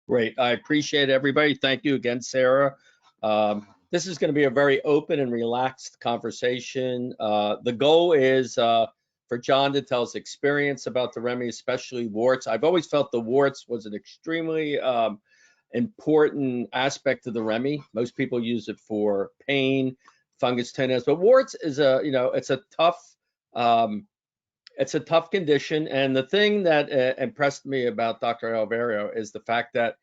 Great. I appreciate everybody. Thank you again, Sarah. This is going to be a very open and relaxed conversation. The goal is for John to tell his experience about the Remy, especially warts. I've always felt the warts was an extremely important aspect of the Remy. Most people use it for pain, fungus tenderness, but warts is it's a tough condition. And the thing that impressed me about Dr. Alvario is the fact that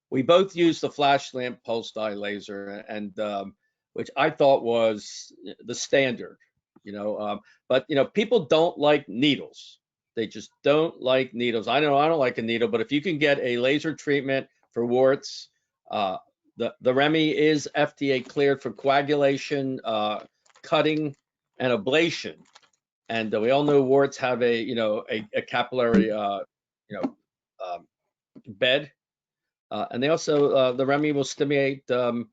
we both use the flash lamp pulse dye laser, and which I thought was the standard, but people don't like needles. They just don't like needles. I know I don't like a needle, but if you can get a laser treatment for warts, the Remy is FDA cleared for coagulation, cutting, and ablation. And we all know warts have a capillary bed, and they also the Remy will stimulate the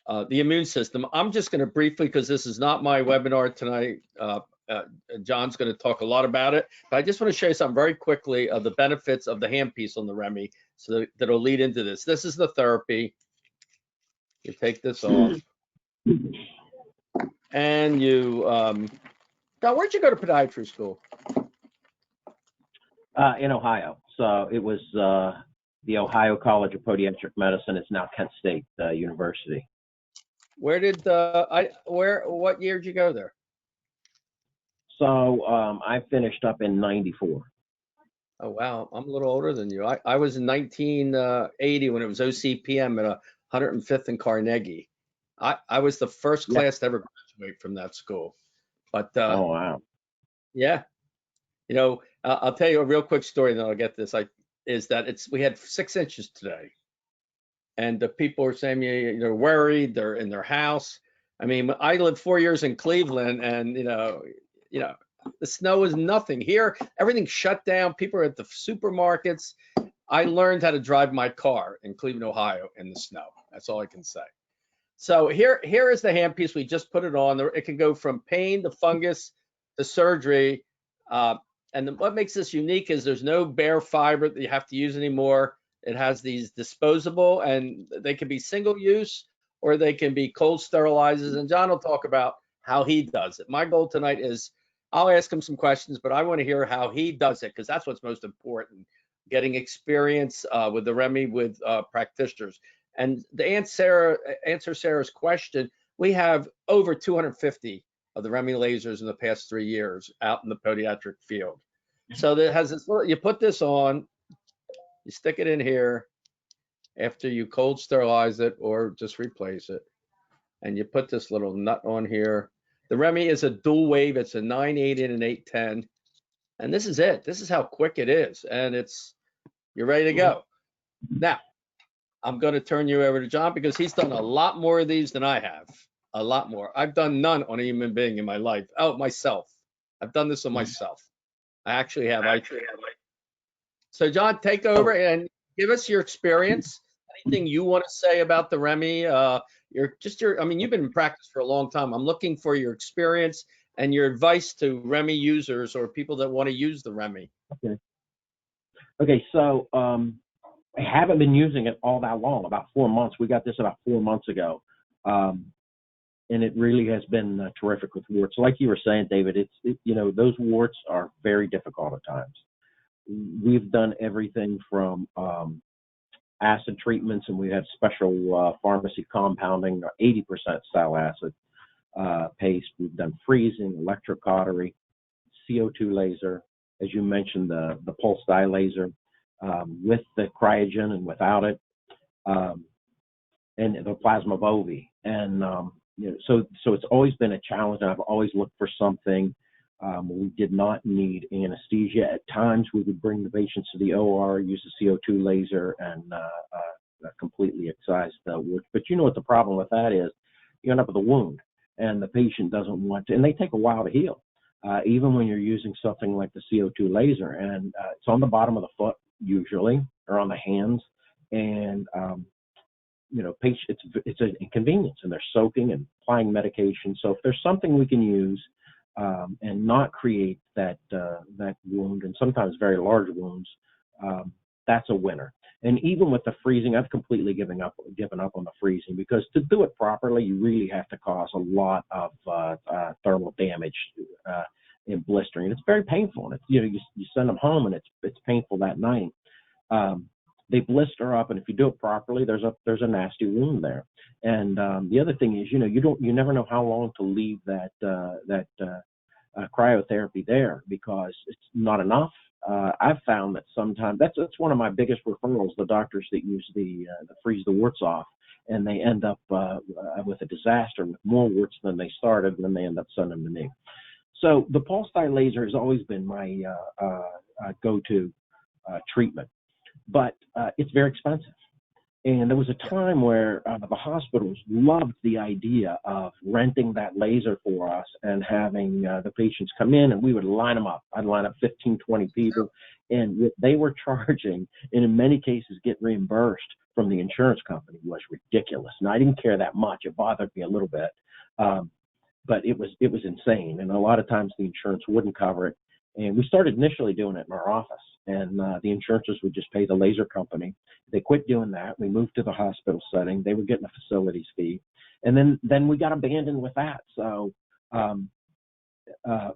immune system. I'm just going to briefly, because this is not my webinar tonight. John's going to talk a lot about it, but I just want to show you something very quickly of the benefits of the handpiece on the Remy, so that'll lead into this. This is the therapy. You take this off, and you. Now, where'd you go to podiatry school? In Ohio. So it was the Ohio College of Podiatric Medicine. It's now Kent State University. Where did what year did you go there? So I finished up in '94. Oh wow, I'm a little older than you. I was in 1980 when it was OCPM at 105th and Carnegie. I was the first class to ever graduate from that school. But oh wow, yeah, I'll tell you a real quick story, and then I'll get this. Is that we had 6 inches today, and the people are saying they're worried. They're in their house. I mean, I lived 4 years in Cleveland, and the snow is nothing here. Everything's shut down. People are at the supermarkets. I learned how to drive my car in Cleveland, Ohio, in the snow. That's all I can say. So here is the handpiece. We just put it on. It can go from pain to fungus to surgery. And what makes this unique is there's no bare fiber that you have to use anymore. It has these disposable, and they can be single use or they can be cold sterilizers. And John will talk about how he does it. My goal tonight is I'll ask him some questions, but I want to hear how he does it, because that's what's most important, getting experience with the Remy with practitioners. And to answer Sarah's question, we have over 250 of the Remy lasers in the past 3 years out in the podiatric field. So that has this little, you put this on, you stick it in here after you cold sterilize it or just replace it. And you put this little nut on here. The Remy is a dual wave. It's a 9/8 and an 8/10. And this is it. This is how quick it is. And you're ready to go. Now, I'm going to turn you over to John, because he's done a lot more of these than I have. A lot more. I've done none on a human being in my life. Oh, myself. I've done this on myself. I actually have. So John, take over and give us your experience. Anything you want to say about the Remy? I mean, you've been in practice for a long time. I'm looking for your experience and your advice to Remy users or people that want to use the Remy. Okay. So I haven't been using it all that long, about 4 months. We got this about 4 months ago. And it really has been terrific with warts. Like you were saying, David, those warts are very difficult at times. We've done everything from acid treatments, and we have special pharmacy compounding, 80% sal acid paste. We've done freezing, electrocautery, CO2 laser, as you mentioned, the pulse dye laser, with the cryogen and without it, and the plasma bovi. And so it's always been a challenge. I've always looked for something. We did not need anesthesia. At times, we would bring the patients to the OR, use the CO2 laser, and completely excise the warts. But you know what the problem with that is? You end up with a wound, and the patient doesn't want to, and they take a while to heal, even when you're using something like the CO2 laser. And it's on the bottom of the foot, usually, or on the hands. And it's an inconvenience, and they're soaking and applying medication. So if there's something we can use and not create that wound, and sometimes very large wounds, that's a winner. And even with the freezing, I've completely given up on the freezing, because to do it properly, you really have to cause a lot of thermal damage in blistering. And it's very painful. And it's, you send them home, and it's painful that night. They blister up, and if you do it properly, there's a nasty wound there. And the other thing is, you never know how long to leave that cryotherapy there, because it's not enough. I've found that sometimes that's one of my biggest referrals, the doctors that use the freeze the warts off, and they end up with a disaster, with more warts than they started, and then they end up sending them to me. So the pulse dye laser has always been my go-to treatment, but it's very expensive. And there was a time where the hospitals loved the idea of renting that laser for us and having the patients come in, and we would line them up. I'd line up 15, 20 people, and what they were charging, and in many cases get reimbursed from the insurance company, was ridiculous. And I didn't care that much. It bothered me a little bit, but it was insane. And a lot of times the insurance wouldn't cover it. And we started initially doing it in our office, and the insurances would just pay the laser company. They quit doing that. We moved to the hospital setting. They were getting a facilities fee, and then we got abandoned with that. So when I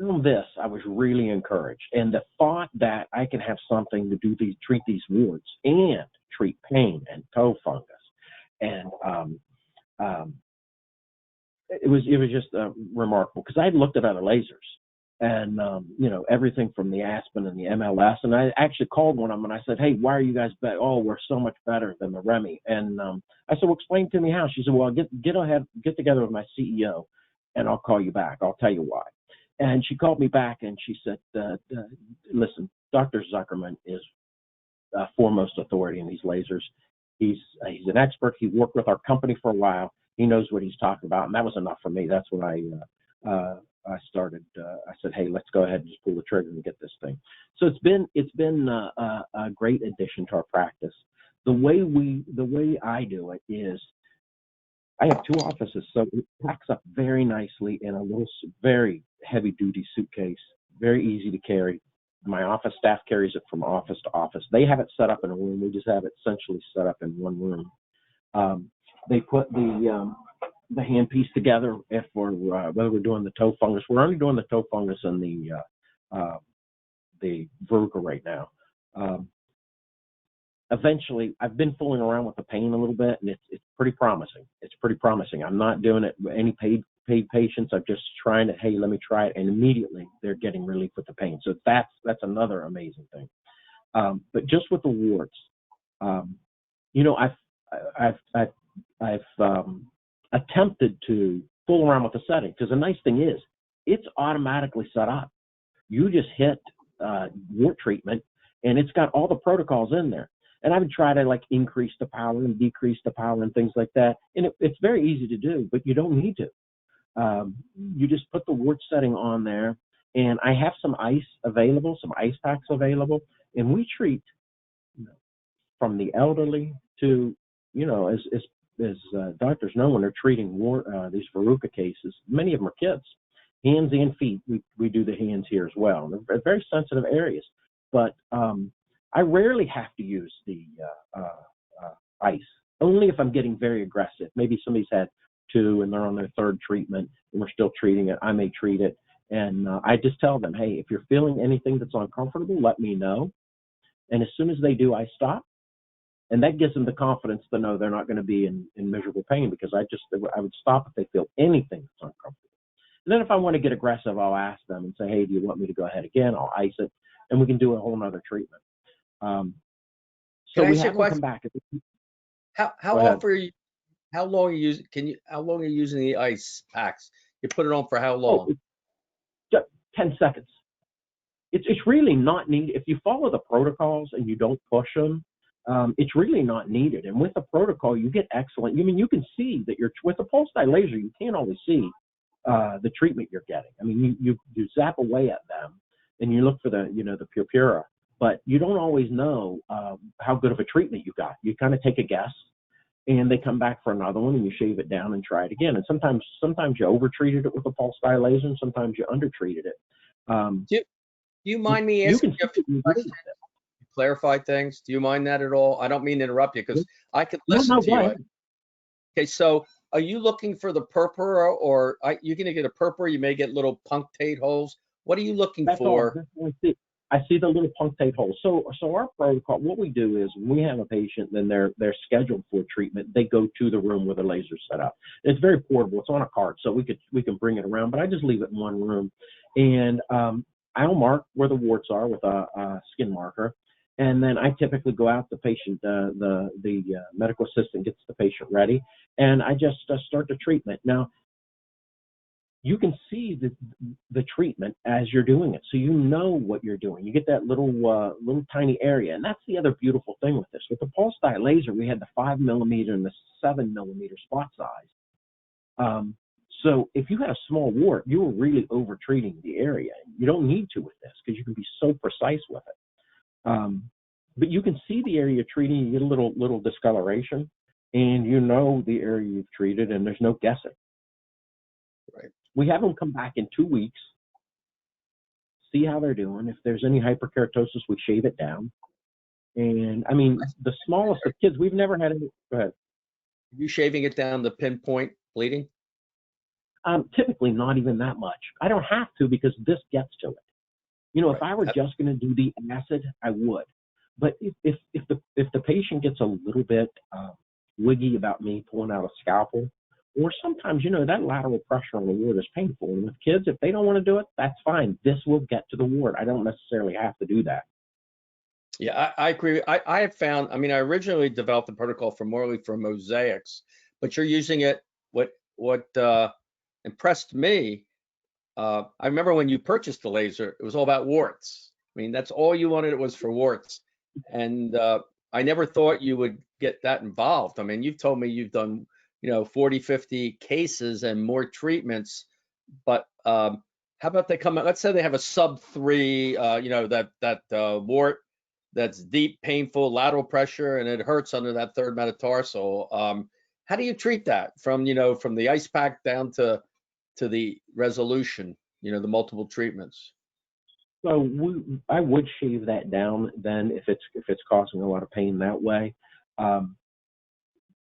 found this, I was really encouraged, and the thought that I could have something to treat these warts and treat pain and toe fungus, and it was just remarkable, because I had looked at other lasers, and everything from the Aspen and the MLS, and I actually called one of them and I said, "Hey, why are you guys better? Oh, we're so much better than the Remy." And I said, "Well, explain to me how." She said, "Well, get together with my CEO, and I'll call you back. I'll tell you why." And she called me back and she said, "Listen, Dr. Zuckerman is foremost authority in these lasers. He's an expert. He worked with our company for a while. He knows what he's talking about." And that was enough for me. That's when I started. I said, "Hey, let's go ahead and just pull the trigger and get this thing." So it's been a great addition to our practice. The way I do it is, I have two offices, so it packs up very nicely in a little, very heavy-duty suitcase, very easy to carry. My office staff carries it from office to office. They have it set up in a room. We just have it essentially set up in one room. They put the handpiece together for whether we're doing the toe fungus. We're only doing the toe fungus and the verruca right now. Eventually, I've been fooling around with the pain a little bit, and it's pretty promising. It's pretty promising. I'm not doing it with any paid patients. I'm just trying to, hey, let me try it, and immediately they're getting relief with the pain. So that's another amazing thing. But just with the warts, I've attempted to fool around with the setting, because the nice thing is it's automatically set up. You just hit wart treatment, and it's got all the protocols in there. And I've tried to increase the power and decrease the power and things like that. And it's very easy to do, but you don't need to. You just put the wart setting on there, and I have some ice available, some ice packs available, and we treat from the elderly to, as doctors know, when they're treating these verruca cases, many of them are kids, hands and feet. We do the hands here as well. They're very sensitive areas, but I rarely have to use the ice, only if I'm getting very aggressive. Maybe somebody's had two and they're on their third treatment and we're still treating it. I may treat it, and I just tell them, hey, if you're feeling anything that's uncomfortable, let me know. And as soon as they do, I stop. And that gives them the confidence to know they're not going to be in miserable pain, because I would stop if they feel anything that's uncomfortable. And then if I want to get aggressive, I'll ask them and say, hey, do you want me to go ahead again? I'll ice it, and we can do a whole nother treatment. So we have to come back. How often are you? How long are you using? How long are you using the ice packs? You put it on for how long? Just 10 seconds. It's really not needed. If you follow the protocols and you don't push them, it's really not needed. And with the protocol, you get excellent. You can see that with the pulse dye laser, you can't always see the treatment you're getting. I mean, you zap away at them and you look for the purpura, but you don't always know how good of a treatment you got. You kind of take a guess, and they come back for another one, and you shave it down and try it again. And sometimes you overtreated it with a pulse dye laser, and sometimes you undertreated it. Do you mind me asking you a few questions? clarify things? Do you mind that at all? I don't mean to interrupt you because I could No, listen no, to go you. ahead. Okay, so are you looking for the purpura, or you're going to get a purpura? You may get little punctate holes. What are you looking That's all. for? I see the little punctate holes. So our protocol, what we do is when we have a patient, then they're scheduled for treatment. They go to the room where the laser's set up. It's very portable. It's on a cart, so we can bring it around. But I just leave it in one room, and I'll mark where the warts are with a skin marker, and then I typically go out. The patient, the medical assistant gets the patient ready, and I just start the treatment. Now, you can see the treatment as you're doing it, so you know what you're doing. You get that little tiny area, and that's the other beautiful thing with this. With the pulse dye laser, we had the 5 millimeter and the 7 millimeter spot size. So if you had a small wart, you were really over treating the area. You don't need to with this because you can be so precise with it. But you can see the area you're treating. You get a little discoloration, and you know the area you've treated, and there's no guessing. Right. We have them come back in 2 weeks, see how they're doing. If there's any hyperkeratosis, we shave it down. And I mean, the smallest of kids, we've never had any. Go ahead. Are you shaving it down to pinpoint bleeding? Typically, not even that much. I don't have to because this gets to it. You know, if I were just going to do the acid, I would. But if the patient gets a little bit wiggy about me pulling out a scalpel, or sometimes, you know, that lateral pressure on the wart is painful. And with kids, if they don't want to do it, that's fine. This will get to the wart. I don't necessarily have to do that. Yeah, I agree. I have found, I mean, I originally developed the protocol for mosaics, but you're using it. What impressed me, I remember when you purchased the laser, it was all about warts. I mean, that's all you wanted, it was for warts. And I never thought you would get that involved. I mean, you've told me you've done, 40, 50 cases and more treatments, but how about they come out, let's say they have a sub 3, that wart that's deep, painful, lateral pressure, and it hurts under that third metatarsal. How do you treat that from the ice pack down to the resolution, the multiple treatments? So I would shave that down then if it's causing a lot of pain that way.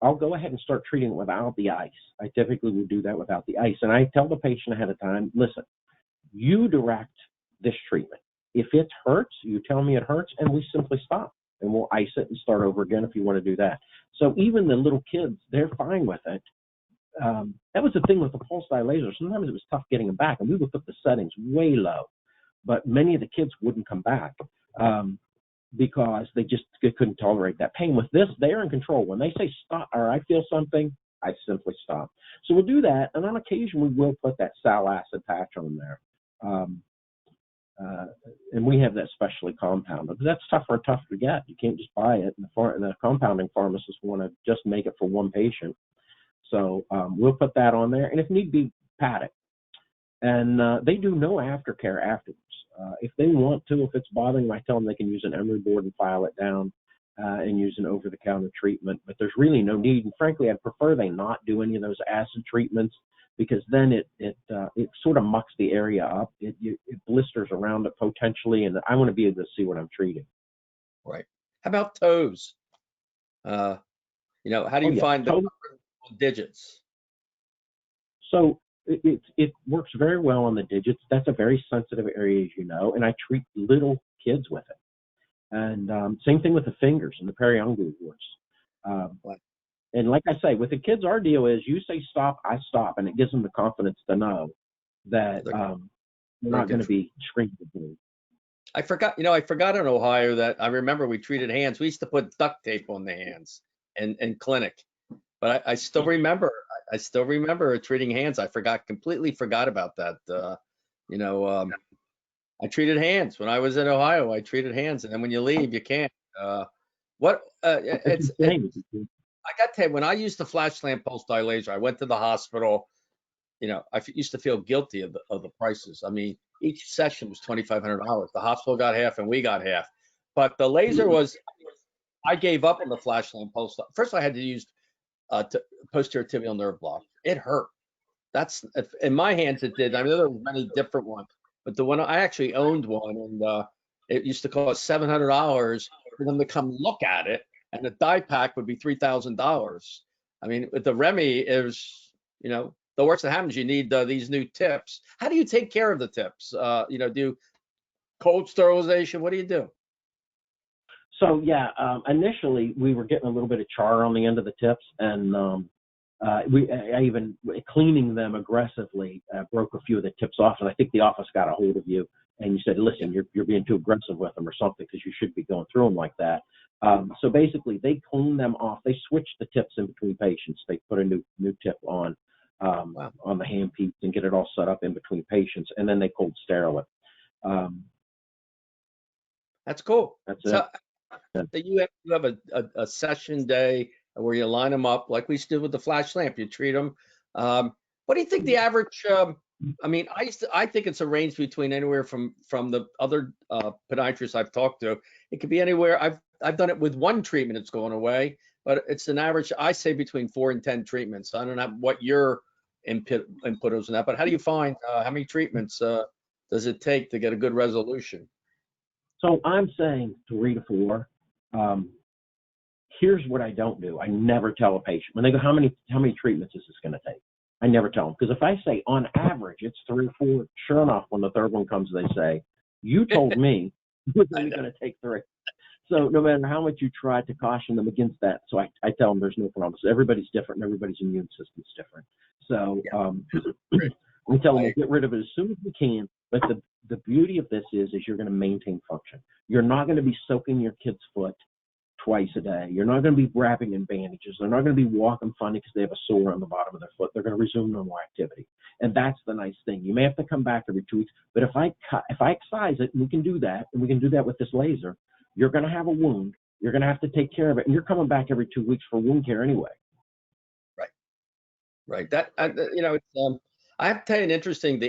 I'll go ahead and start treating it without the ice. I typically would do that without the ice. And I tell the patient ahead of time, listen, you direct this treatment. If it hurts, you tell me it hurts, and we simply stop. And we'll ice it and start over again if you want to do that. So even the little kids, they're fine with it. That was the thing with the pulse dye laser. Sometimes it was tough getting them back, and we would put the settings way low. But many of the kids wouldn't come back because they couldn't tolerate that pain. With this, they're in control. When they say stop or I feel something, I simply stop. So we'll do that, and on occasion we will put that sal acid patch on there. And we have that specially compounded. But that's tougher and tougher to get. You can't just buy it. And the compounding pharmacists want to just make it for one patient. So we'll put that on there, and if need be, pat it. And they do no aftercare afterwards. If they want to, if it's bothering them, I tell them they can use an emery board and file it down and use an over-the-counter treatment. But there's really no need. And frankly, I'd prefer they not do any of those acid treatments because then it sort of mucks the area up. It blisters around it potentially, and I want to be able to see what I'm treating. Right. How about toes? How do you find the digits? So it works very well on the digits. That's a very sensitive area, as you know, and I treat little kids with it. And same thing with the fingers and the periungual warts. And like I say, with the kids, our deal is you say stop, I stop, and it gives them the confidence to know that they're not going to be screaming at me. I forgot in Ohio that I remember we treated hands. We used to put duct tape on the hands in clinic. But I still remember treating hands. I completely forgot about that. I treated hands when I was in Ohio. I treated hands, and then when you leave, you can't. I got to tell you, when I used the flash lamp pulse dye laser, I went to the hospital. I used to feel guilty of the prices. I mean, each session was $2,500. The hospital got half, and we got half. But the laser was. I gave up on the flash lamp pulse dye. First, I had to use posterior tibial nerve block. It hurt. That's in my hands. It did. I mean, there were many different ones, but the one I actually owned one, and it used to cost $700 for them to come look at it, and the dye pack would be $3,000. I mean, with the Remy is, you know, the worst that happens, you need these new tips. How do you take care of the tips? You know, do cold sterilization? What do you do? So yeah, initially we were getting a little bit of char on the end of the tips, and I even cleaning them aggressively broke a few of the tips off. And I think the office got a hold of you and you said, listen, you're being too aggressive with them or something, because you should be going through them like that. So basically, they clean them off. They switch the tips in between patients. They put a new tip on the handpiece and get it all set up in between patients, and then they cold sterile it. That's cool. That's so, it. You have a session day where you line them up like we did with the flash lamp. You treat them. What do you think the average? I mean, I think it's a range between anywhere from the other podiatrists I've talked to. It could be anywhere. I've done it with one treatment. It's going away, but it's an average. I say between 4 and 10 treatments. I don't know what your input is on that, but how do you find how many treatments does it take to get a good resolution? So I'm saying 3 to 4. Here's what I don't do. I never tell a patient when they go, how many treatments is this going to take? I never tell them, because if I say on average it's 3 or 4, sure enough, when the third one comes, they say, you told me it was only going to take 3. So no matter how much you try to caution them against that, so I tell them there's no problem. So everybody's different, and everybody's immune system's different. So we tell them get rid of it as soon as we can. But the beauty of this is you're going to maintain function. You're not going to be soaking your kid's foot twice a day. You're not going to be wrapping in bandages. They're not going to be walking funny because they have a sore on the bottom of their foot. They're going to resume normal activity. And that's the nice thing. You may have to come back every 2 weeks, but if I excise it, and we can do that, and we can do that with this laser, you're going to have a wound. You're going to have to take care of it, and you're coming back every 2 weeks for wound care anyway. Right. That you know, it's, I have to tell you an interesting.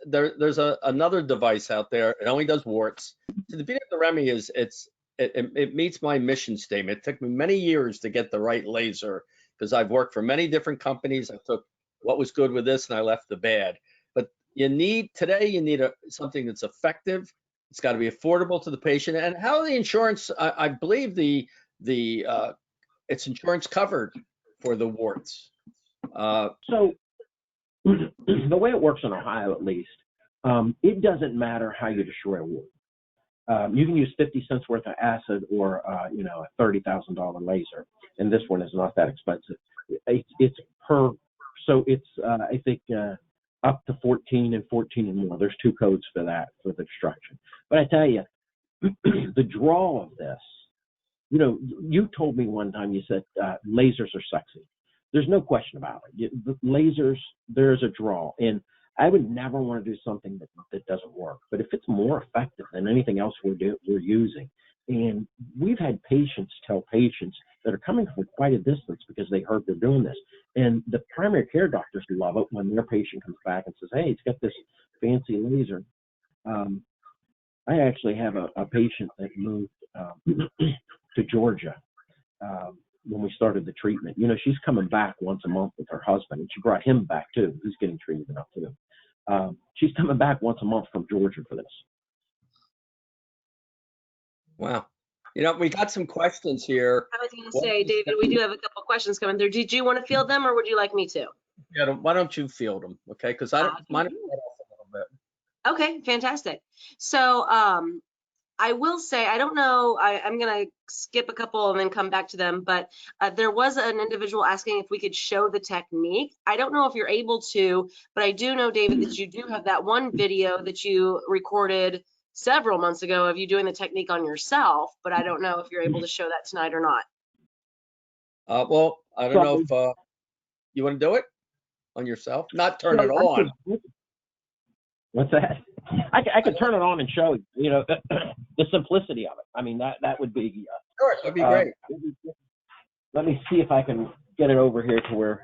There's another device out there. It only does warts. So the beauty of the Remy is it meets my mission statement. It took me many years to get the right laser, because I've worked for many different companies. I took what was good with this and I left the bad. But you need something that's effective. It's got to be affordable to the patient. And how the insurance? I believe it's insurance covered for the warts. So the way it works in Ohio, at least, it doesn't matter how you destroy a wound. You can use 50 cents worth of acid or a $30,000 laser, and this one is not that expensive. It's per, so it's I think up to 14 and more. There's 2 codes for that, for the destruction. But I tell you, the draw of this, you told me one time, you said lasers are sexy. There's no question about it. The lasers, there's a draw. And I would never want to do something that doesn't work. But if it's more effective than anything else we're using, and we've had patients tell patients that are coming from quite a distance because they heard they're doing this. And the primary care doctors love it when their patient comes back and says, hey, it's got this fancy laser. I actually have a patient that moved to Georgia when we started the treatment. She's coming back once a month with her husband, and she brought him back too. He's getting treated enough too. She's coming back once a month from Georgia for this. Wow. We got some questions here. I was going to say, David, we do have a couple questions coming through. Did you want to field them, or would you like me to? Yeah, why don't you field them, okay? Because mine got off a little bit. Okay, fantastic. So I will say, I don't know, I'm going to skip a couple and then come back to them, but there was an individual asking if we could show the technique. I don't know if you're able to, but I do know, David, that you do have that one video that you recorded several months ago of you doing the technique on yourself, but I don't know if you're able to show that tonight or not. Well, I don't know if you want to do it on yourself, not turn it on. What's that? I could turn it on and show you, the simplicity of it. I mean, that would be sure, that'd be great. Let me see if I can get it over here to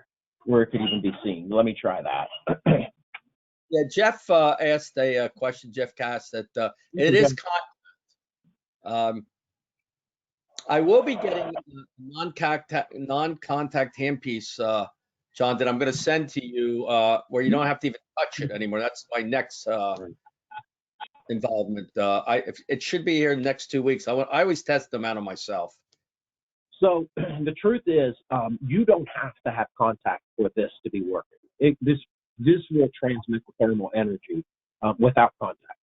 where it could even be seen. Let me try that. Yeah, Jeff asked a question, Jeff Cass, that it is contact. I will be getting a non-contact handpiece, John, that I'm going to send to you where you don't have to even touch it anymore. That's my next involvement. It should be here in the next 2 weeks. I always test them out on myself. So the truth is, you don't have to have contact for this to be working. This will transmit the thermal energy without contact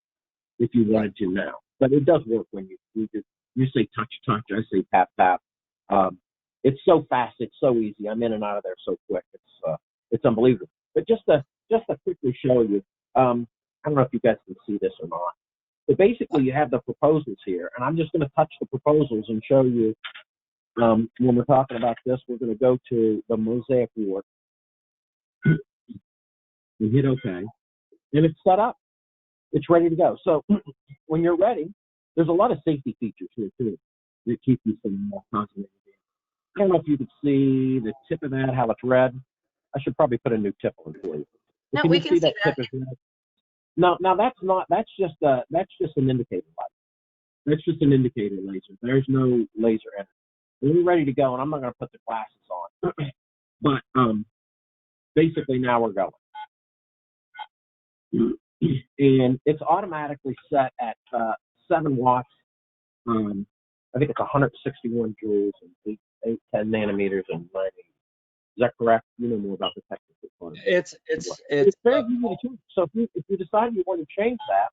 if you wanted to now. But it does work when you say touch, touch. I say tap, tap. It's so fast. It's so easy. I'm in and out of there so quick. It's unbelievable. But just to quickly show you, I don't know if you guys can see this or not. But basically, you have the proposals here, and I'm just going to touch the proposals and show you. When we're talking about this, we're going to go to the mosaic wart. We hit OK, and it's set up. It's ready to go. So when you're ready, there's a lot of safety features here too that keep you from constantly. I don't know if you can see the tip of that, how it's red. I should probably put a new tip on for you. No, we can see that. Tip is red? No, that's not. That's just an indicator light. That's just an indicator laser. There's no laser in it. We're ready to go, and I'm not going to put the glasses on. But basically, now we're going. And it's automatically set at 7 watts. I think it's 161 joules and 10 nanometers and 90. Is that correct? You know more about the technical part. It's very easy to change. So if you decide you want to change that,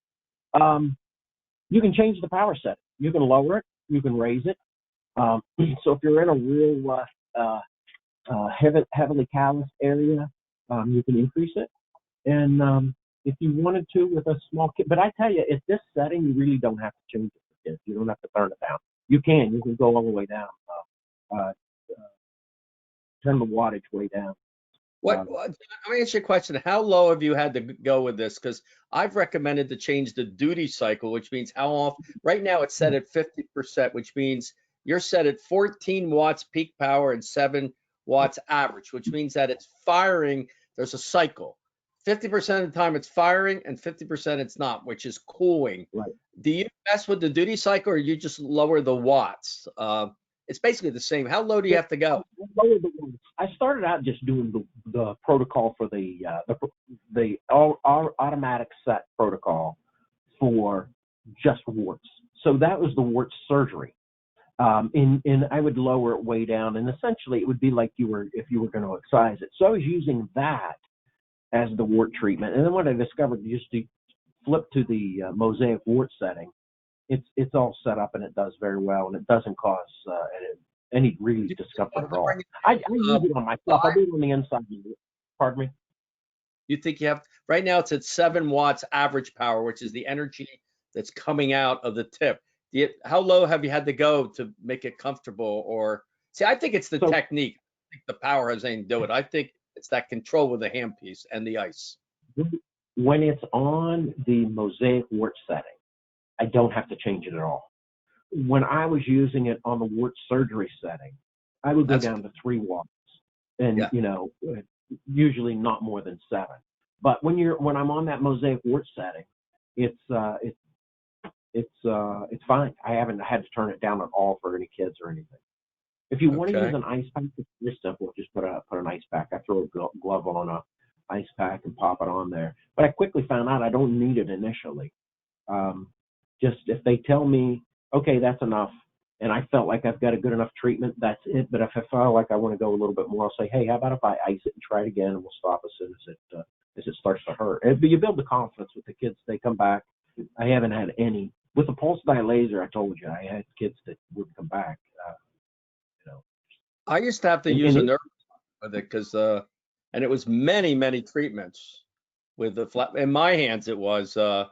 you can change the power setting. You can lower it. You can raise it. So if you're in a real heavily calloused area, you can increase it. And if you wanted to with a small kid, but I tell you, at this setting, you really don't have to change it for kids. You don't have to turn it down. You can go all the way down. Turn the wattage way down. Let me ask you a question. How low have you had to go with this? Because I've recommended to change the duty cycle, which means how often. Right now, it's set at 50%, which means you're set at 14 watts peak power and 7 watts average, which means that it's firing. There's a cycle. 50% of the time it's firing and 50% it's not, which is cooling. Right. Do you mess with the duty cycle or you just lower the watts? It's basically the same. How low do you have to go? I started out just doing the protocol for the automatic set protocol for just warts. So that was the wart surgery. And I would lower it way down, and essentially it would be like if you were going to excise it. So I was using that as the wart treatment. And then what I discovered, just to flip to the mosaic wart setting, it's all set up and it does very well, and it doesn't cause any really discomfort at all. I use it on myself. I do it on the inside. Pardon me? You think you have, right now it's at 7 watts average power, which is the energy that's coming out of the tip. How low have you had to go to make it comfortable? Or see, I think it's the technique. I think the power has anything to do with it. I think it's that control with the handpiece and the ice. When it's on the mosaic wart setting, I don't have to change it at all. When I was using it on the wart surgery setting, I would go down to 3 watts, and usually not more than 7. But when I'm on that mosaic wart setting, it's fine. I haven't had to turn it down at all for any kids or anything. If you want to use an ice pack, it's very simple. Just put an ice pack. I throw a glove on a ice pack and pop it on there. But I quickly found out I don't need it initially. Just if they tell me, okay, that's enough, and I felt like I've got a good enough treatment, that's it. But if I feel like I want to go a little bit more, I'll say, hey, how about if I ice it and try it again, and we'll stop as soon as it starts to hurt. But you build the confidence with the kids. They come back. I haven't had any. With the pulse dye laser, I told you, I had kids that wouldn't come back. I used to have to use a nerve with it because, and it was many, many treatments with the flat. In my hands, it was, I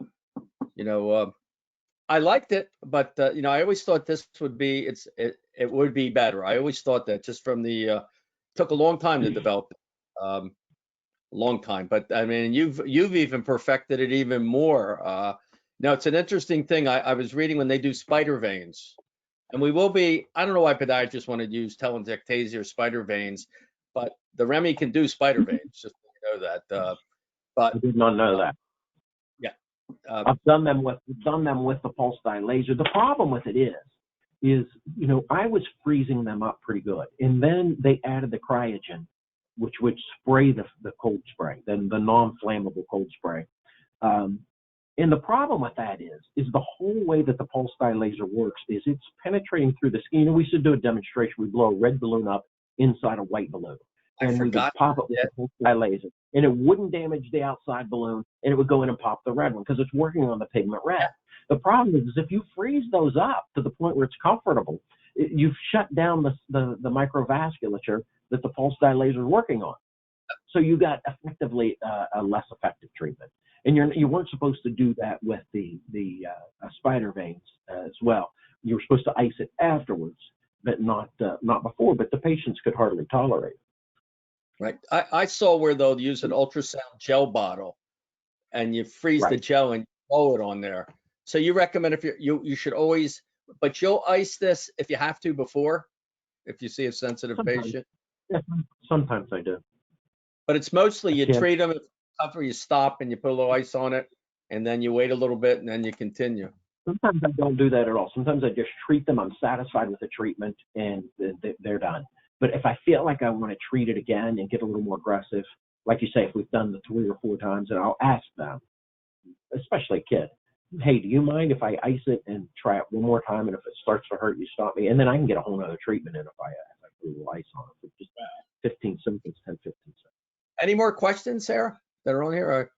liked it, but I always thought this would be, it would be better. I always thought that just from the, took a long time to develop, long time. But I mean, you've even perfected it even more. Now it's an interesting thing. I was reading when they do spider veins. And we will be, I don't know why podiatrists want to use telangiectasia or spider veins, but the Remy can do spider veins, just so you know that. But I did not know that. Yeah. I've done them with the pulse dye laser. The problem with it is, I was freezing them up pretty good. And then they added the cryogen, which would spray the cold spray, then the non-flammable cold spray. And the problem with that is the whole way that the pulse dye laser works is it's penetrating through the skin. You know, we should do a demonstration. We blow a red balloon up inside a white balloon, I and we would forgot. pop it with the pulse dye laser, and it wouldn't damage the outside balloon, and it would go in and pop the red one because it's working on the pigment red. The problem is if you freeze those up to the point where it's comfortable, you've shut down the microvasculature that the pulse dye laser is working on. So you got effectively a less effective treatment. And you weren't supposed to do that with the spider veins as well. You were supposed to ice it afterwards, but not before. But the patients could hardly tolerate it. Right. I saw where they'll use an ultrasound gel bottle, and you freeze the Right. gel and blow it on there. So you recommend if you should always, but you'll ice this if you have to before, if you see a sensitive patient. Yeah, sometimes I do. But it's mostly you Yeah. treat them, if it's tougher, you stop and you put a little ice on it, and then you wait a little bit and then you continue. Sometimes I don't do that at all. Sometimes I just treat them. I'm satisfied with the treatment, and they're done. But if I feel like I want to treat it again and get a little more aggressive, like you say, if we've done the 3 or 4 times, and I'll ask them, especially a kid, hey, do you mind if I ice it and try it one more time? And if it starts to hurt, you stop me. And then I can get a whole other treatment in if I put a little ice on it. Just 15 seconds, 10, 15 seconds. Any more questions, Sarah, that are on here? Or?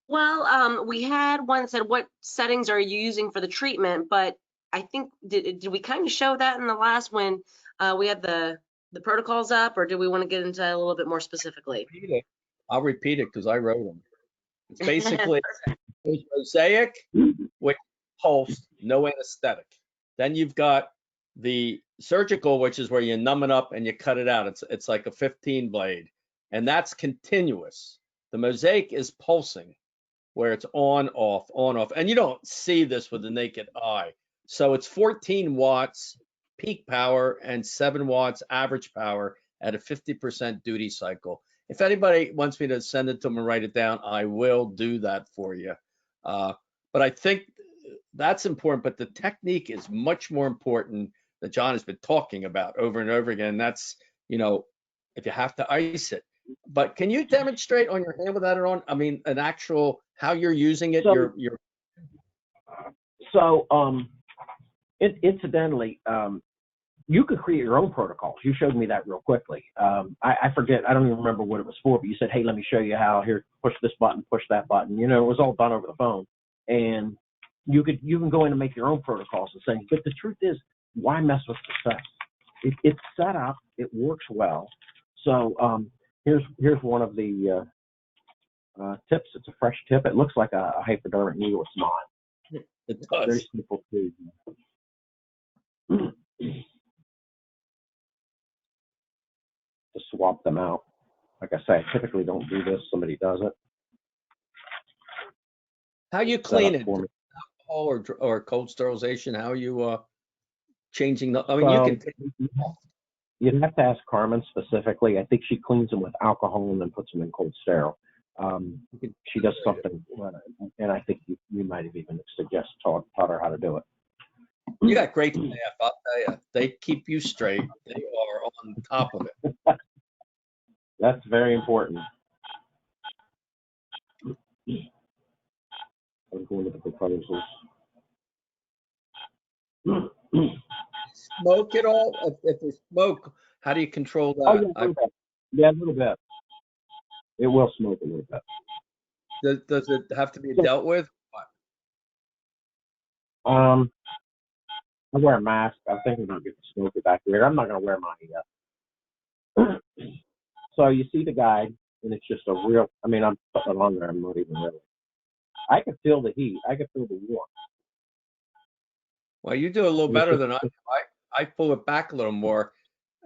Well, we had one that said, what settings are you using for the treatment? But I think, did we kind of show that in the last when we had the protocols up, or do we want to get into that a little bit more specifically? I'll repeat it because I wrote them. It's basically mosaic with pulse, no anesthetic. Then you've got the surgical, which is where you numb it up and you cut it out. It's like a 15 blade, and that's continuous. The mosaic is pulsing, where it's on, off, and you don't see this with the naked eye. So it's 14 watts peak power and 7 watts average power at a 50% duty cycle. If anybody wants me to send it to them and write it down, I will do that for you. But I think that's important, but the technique is much more important that John has been talking about over and over again. That's, if you have to ice it. But can you demonstrate on your hand with that on? I mean, an actual, how you're using it? Incidentally, you could create your own protocols. You showed me that real quickly. I forget, I don't even remember what it was for, but you said, hey, let me show you how, here, push this button, push that button. It was all done over the phone. And you can go in and make your own protocols and things. But the truth is, why mess with the set? It's set up, it works well. So here's one of the tips. It's a fresh tip. It looks like a hypodermic needle. It's not. It does. Very simple too. To swap them out. Like I say, I typically don't do this. Somebody does it. How you clean it? Alcohol or cold sterilization? How you changing the? I mean, you can. You'd have to ask Carmen specifically. I think she cleans them with alcohol and then puts them in cold sterile. She does something, and I think you might have even taught her how to do it. You got great staff, I'll tell you. They keep you straight. They are on top of it. That's very important. I'm going to the proposals. Smoke it all? If there's smoke, how do you control that? Oh, yeah, a little bit. It will smoke a little bit. Does it have to be dealt with? I wear a mask. I'm thinking about getting smoke evacuator. I'm not going to wear mine yet. So you see the guide, and it's just a real, I'm putting it on there. I'm not even really. I can feel the heat. I can feel the warmth. Well, you do a little better than I do. I pull it back a little more.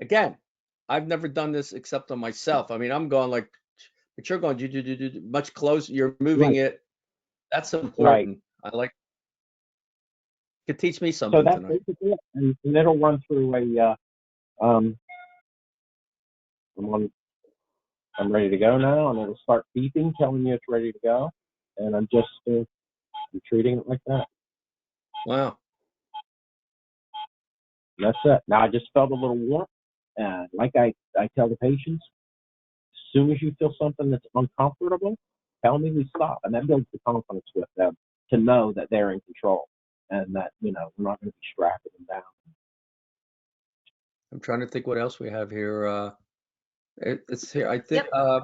Again, I've never done this except on myself. I'm going like, but you're going much closer. You're moving it. That's important. Right. I like. You could teach me something so that's tonight. Basically it. And it'll run through a. I'm ready to go now, and it'll start beeping, telling you it's ready to go, and I'm just treating it like that. Wow. That's it. Now I just felt a little warmth, and like I tell the patients, as soon as you feel something that's uncomfortable, tell me we stop. And that builds the confidence with them to know that they're in control and that, we're not going to be strapping them down. I'm trying to think what else we have here. It's here. I think. Yep.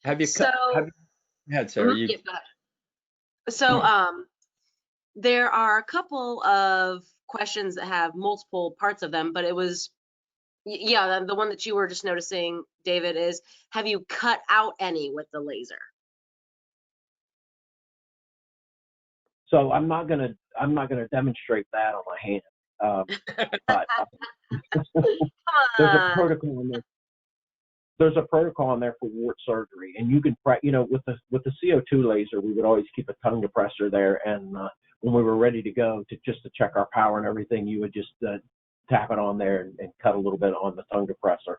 Have you So, have you had Sarah? You yeah, go ahead. So there are a couple of questions that have multiple parts of them, but it was, yeah, the one that you were just noticing, David, is have you cut out any with the laser? So I'm not gonna demonstrate that on my hand. But there's a protocol in there. There's a protocol in there for wart surgery, and you can, with the CO2 laser, we would always keep a tongue depressor there, and when we were ready to go just to check our power and everything, you would just tap it on there and cut a little bit on the tongue depressor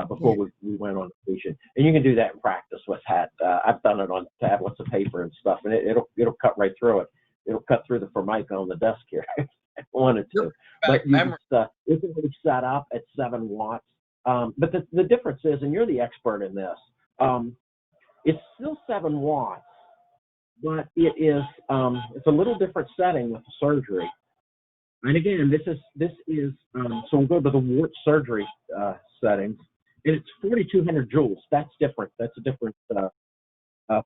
before we went on the patient. And you can do that in practice with that. I've done it on tablets of paper and stuff, and it'll cut right through it. It'll cut through the Formica on the desk here if I wanted to. But it's already set up at 7 watts. But the difference is, and you're the expert in this, it's still 7 watts, but it's a little different setting with the surgery. And again, this is so we'll go to the wart surgery settings, and it's 4,200 joules. That's different. That's a different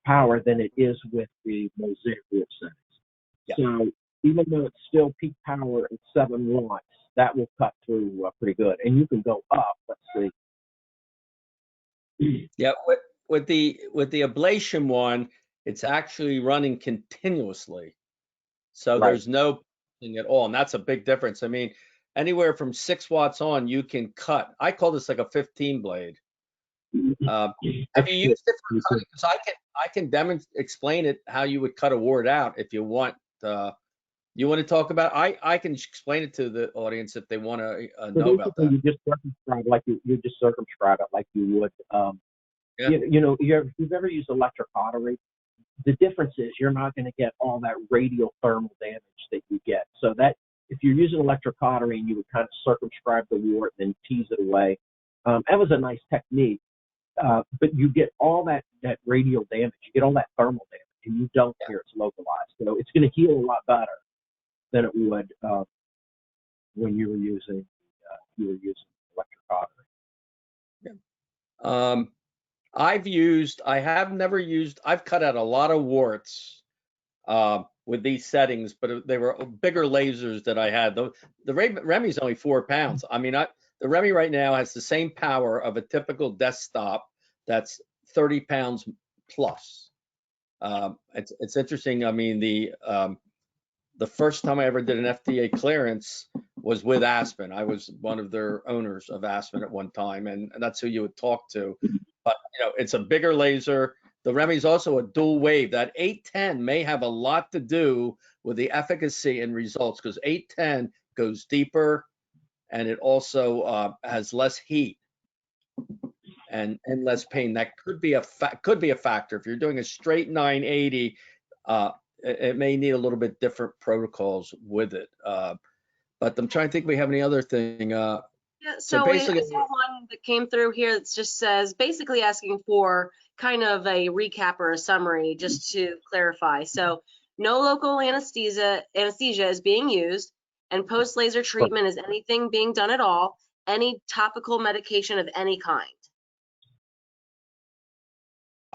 power than it is with the mosaic wart settings. Yeah. So even though it's still peak power at 7 watts, that will cut through pretty good. And you can go up. Let's see. Yeah, with the ablation one, it's actually running continuously. So there's no thing at all. And that's a big difference. I mean, anywhere from 6 watts on, you can cut. I call this like a 15 blade. Have you used it for cutting? Because I can explain it how you would cut a wart out if you want. You want to talk about? I can explain it to the audience if they want to know about that. You just circumscribe it like you would. Yeah. You've ever used electrocautery? The difference is you're not going to get all that radial thermal damage that you get. So that if you're using electrocautery and you would kind of circumscribe the wart and then tease it away, that was a nice technique. But you get all that radial damage, you get all that thermal damage, and you don't hear it's localized. So it's going to heal a lot better than it would when you were using electrocautery. Yeah. I've cut out a lot of warts with these settings, but they were bigger lasers that I had. The Remy's only 4 pounds. I mean, the Remy right now has the same power of a typical desktop that's 30 pounds plus. It's interesting. I mean, the first time I ever did an FDA clearance was with Aspen. I was one of their owners of Aspen at one time, and that's who you would talk to. But it's a bigger laser. The Remy's also a dual wave. That 810 may have a lot to do with the efficacy and results, because 810 goes deeper, and it also has less heat and less pain. That could be a factor. If you're doing a straight 980, it may need a little bit different protocols with it. But I'm trying to think if we have any other thing. Yeah, so basically, I saw one that came through here that just says, basically asking for kind of a recap or a summary, just to clarify. So no local anesthesia is being used, and post-laser treatment is anything being done at all, any topical medication of any kind.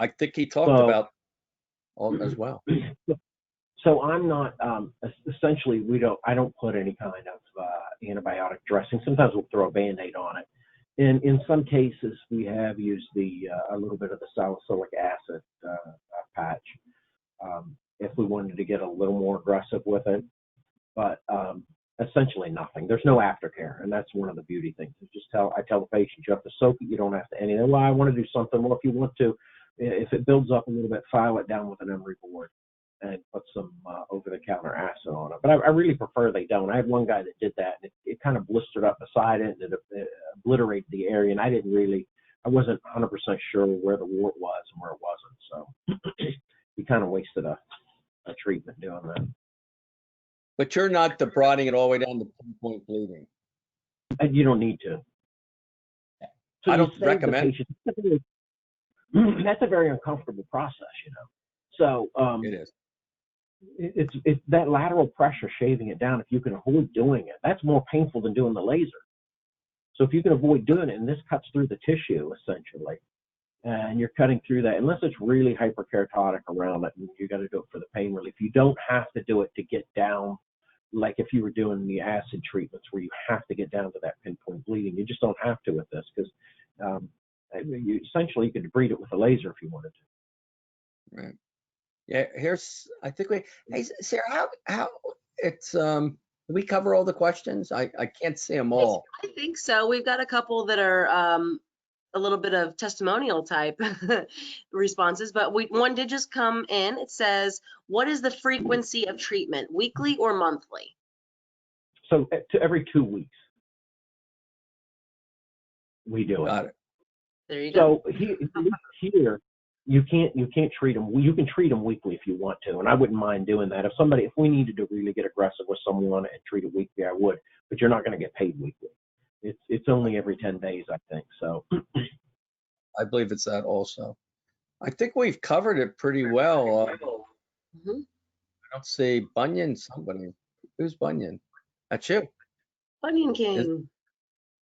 I think he talked about all as well. So I'm not, essentially, I don't put any kind of antibiotic dressing. Sometimes we'll throw a Band-Aid on it. And in some cases, we have used a little bit of the salicylic acid patch if we wanted to get a little more aggressive with it. But essentially nothing. There's no aftercare, and that's one of the beauty things. I tell the patient, you have to soak it. You don't have to anything. Well, I want to do something. Well, if you want to, if it builds up a little bit, file it down with an emery board and put some over-the-counter acid on it. But I really prefer they don't. I had one guy that did that, and it kind of blistered up beside it, and it obliterated the area, and I wasn't 100% sure where the wart was and where it wasn't. So he kind of wasted a treatment doing that. But you're not debriding it all the way down to pinpoint bleeding. And you don't need to. So I don't recommend. that's a very uncomfortable process, you know. So It is. it's that lateral pressure, shaving it down. If you can avoid doing it, that's more painful than doing the laser. So if you can avoid doing it, and this cuts through the tissue essentially, and you're cutting through that, unless it's really hyperkeratotic around it, and you got to do it for the pain relief. You don't have to do it to get down, like if you were doing the acid treatments where you have to get down to that pinpoint bleeding. You just don't have to with this, because you essentially could debride it with a laser if you wanted to. Right. Yeah, here's, I think hey, Sarah, how it's, we cover all the questions? I can't see them all. I think so. We've got a couple that are a little bit of testimonial type responses, but one did just come in. It says, what is the frequency of treatment, weekly or monthly? So to every 2 weeks, we do it. Got it. There you go. So here, you can't treat them. You can treat them weekly if you want to, and I wouldn't mind doing that. If we needed to really get aggressive with someone and treat it weekly, I would. But you're not going to get paid weekly. It's only every 10 days, I think. So I believe it's that also. I think we've covered it pretty well. I don't see Bunyan. Somebody. Who's Bunyan? That's you. Bunyan King.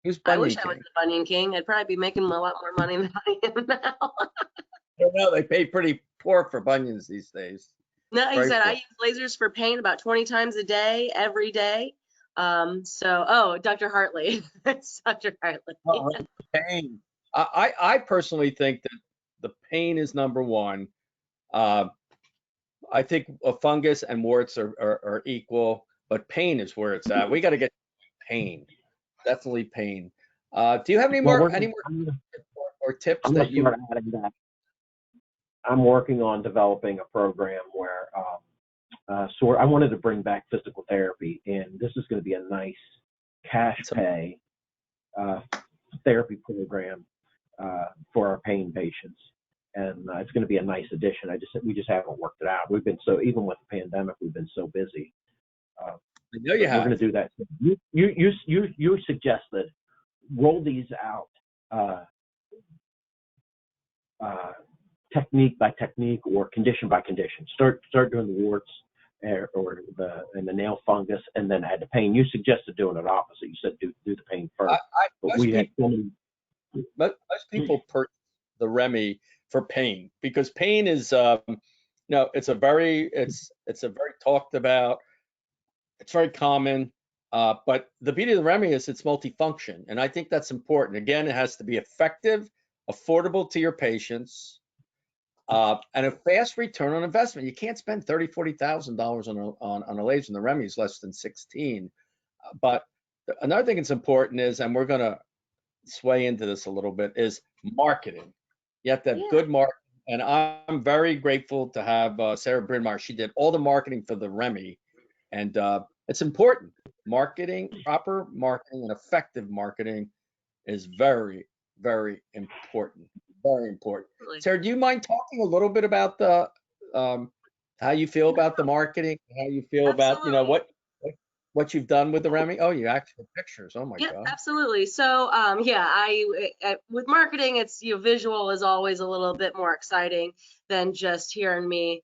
Who's I Bunyan wish King? I was the Bunyan King. I'd probably be making a lot more money than I am now. I don't know. They pay pretty poor for bunions these days. No, he Very said, poor. I use lasers for pain about 20 times a day, every day. Dr. Hartley. It's Dr. Hartley. Oh, pain. I personally think that the pain is number one. I think a fungus and warts are equal, but pain is where it's at. We got to get pain. Definitely pain. Do you have any more or tips that you? Adding that. I'm working on developing a program where I wanted to bring back physical therapy, and this is going to be a nice cash pay therapy program for our pain patients, and it's going to be a nice addition. We just haven't worked it out. We've been even with the pandemic, we've been so busy. I know you have. We're going to do that. You suggested roll these out technique by technique or condition by condition. Start doing the warts or the nail fungus, and then add the pain. You suggested doing it opposite. You said do the pain first. Most people purchase the Remy for pain because pain is it's a very talked about. It's very common. But the beauty of the Remy is it's multifunction, and I think that's important. Again, it has to be effective, affordable to your patients, and a fast return on investment. You can't spend $30,000-$40,000 on a laser, and the Remy is less than 16. But another thing that's important is, and we're going to sway into this a little bit, is marketing. You have to have good marketing, and I'm very grateful to have Sarah Brynmeyer. She did all the marketing for the Remy, and it's important. Marketing, proper marketing, and effective marketing is very, very important. Very important. Absolutely. Sarah, do you mind talking a little bit about the how you feel about the marketing, how you feel about what you've done with the Remy? Oh, you actually have pictures. Oh my God. Absolutely. So with marketing, it's visual is always a little bit more exciting than just hearing me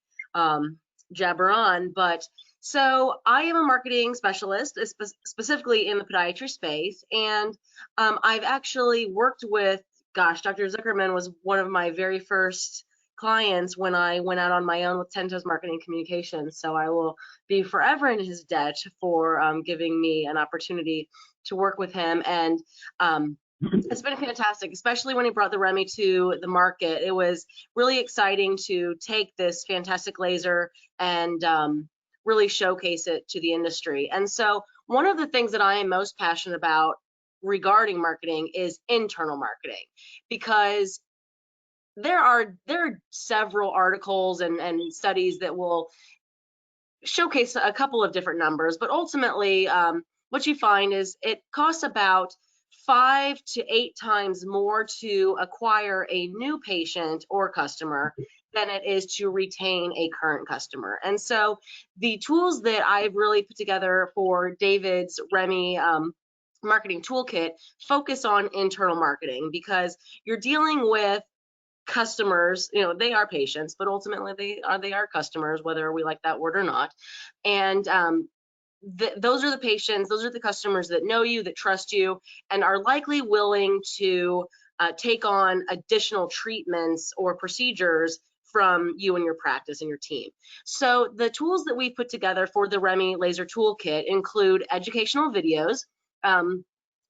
jabber on. But so I am a marketing specialist, specifically in the podiatry space, and I've actually worked with, Dr. Zuckerman was one of my very first clients when I went out on my own with 10 Toes Marketing Communications. So I will be forever in his debt for giving me an opportunity to work with him. And it's been fantastic, especially when he brought the Remy to the market. It was really exciting to take this fantastic laser and really showcase it to the industry. And so one of the things that I am most passionate about regarding marketing is internal marketing, because there are several articles and studies that will showcase a couple of different numbers, but ultimately what you find is it costs about 5 to 8 times more to acquire a new patient or customer than it is to retain a current customer. And so the tools that I've really put together for David's Remy marketing toolkit focus on internal marketing, because you're dealing with customers, you know, they are patients, but ultimately they are customers, whether we like that word or not. And those are the patients, those are the customers that know you, that trust you, and are likely willing to take on additional treatments or procedures from you and your practice and your team. So the tools that we put together for the Remy Laser Toolkit include educational videos.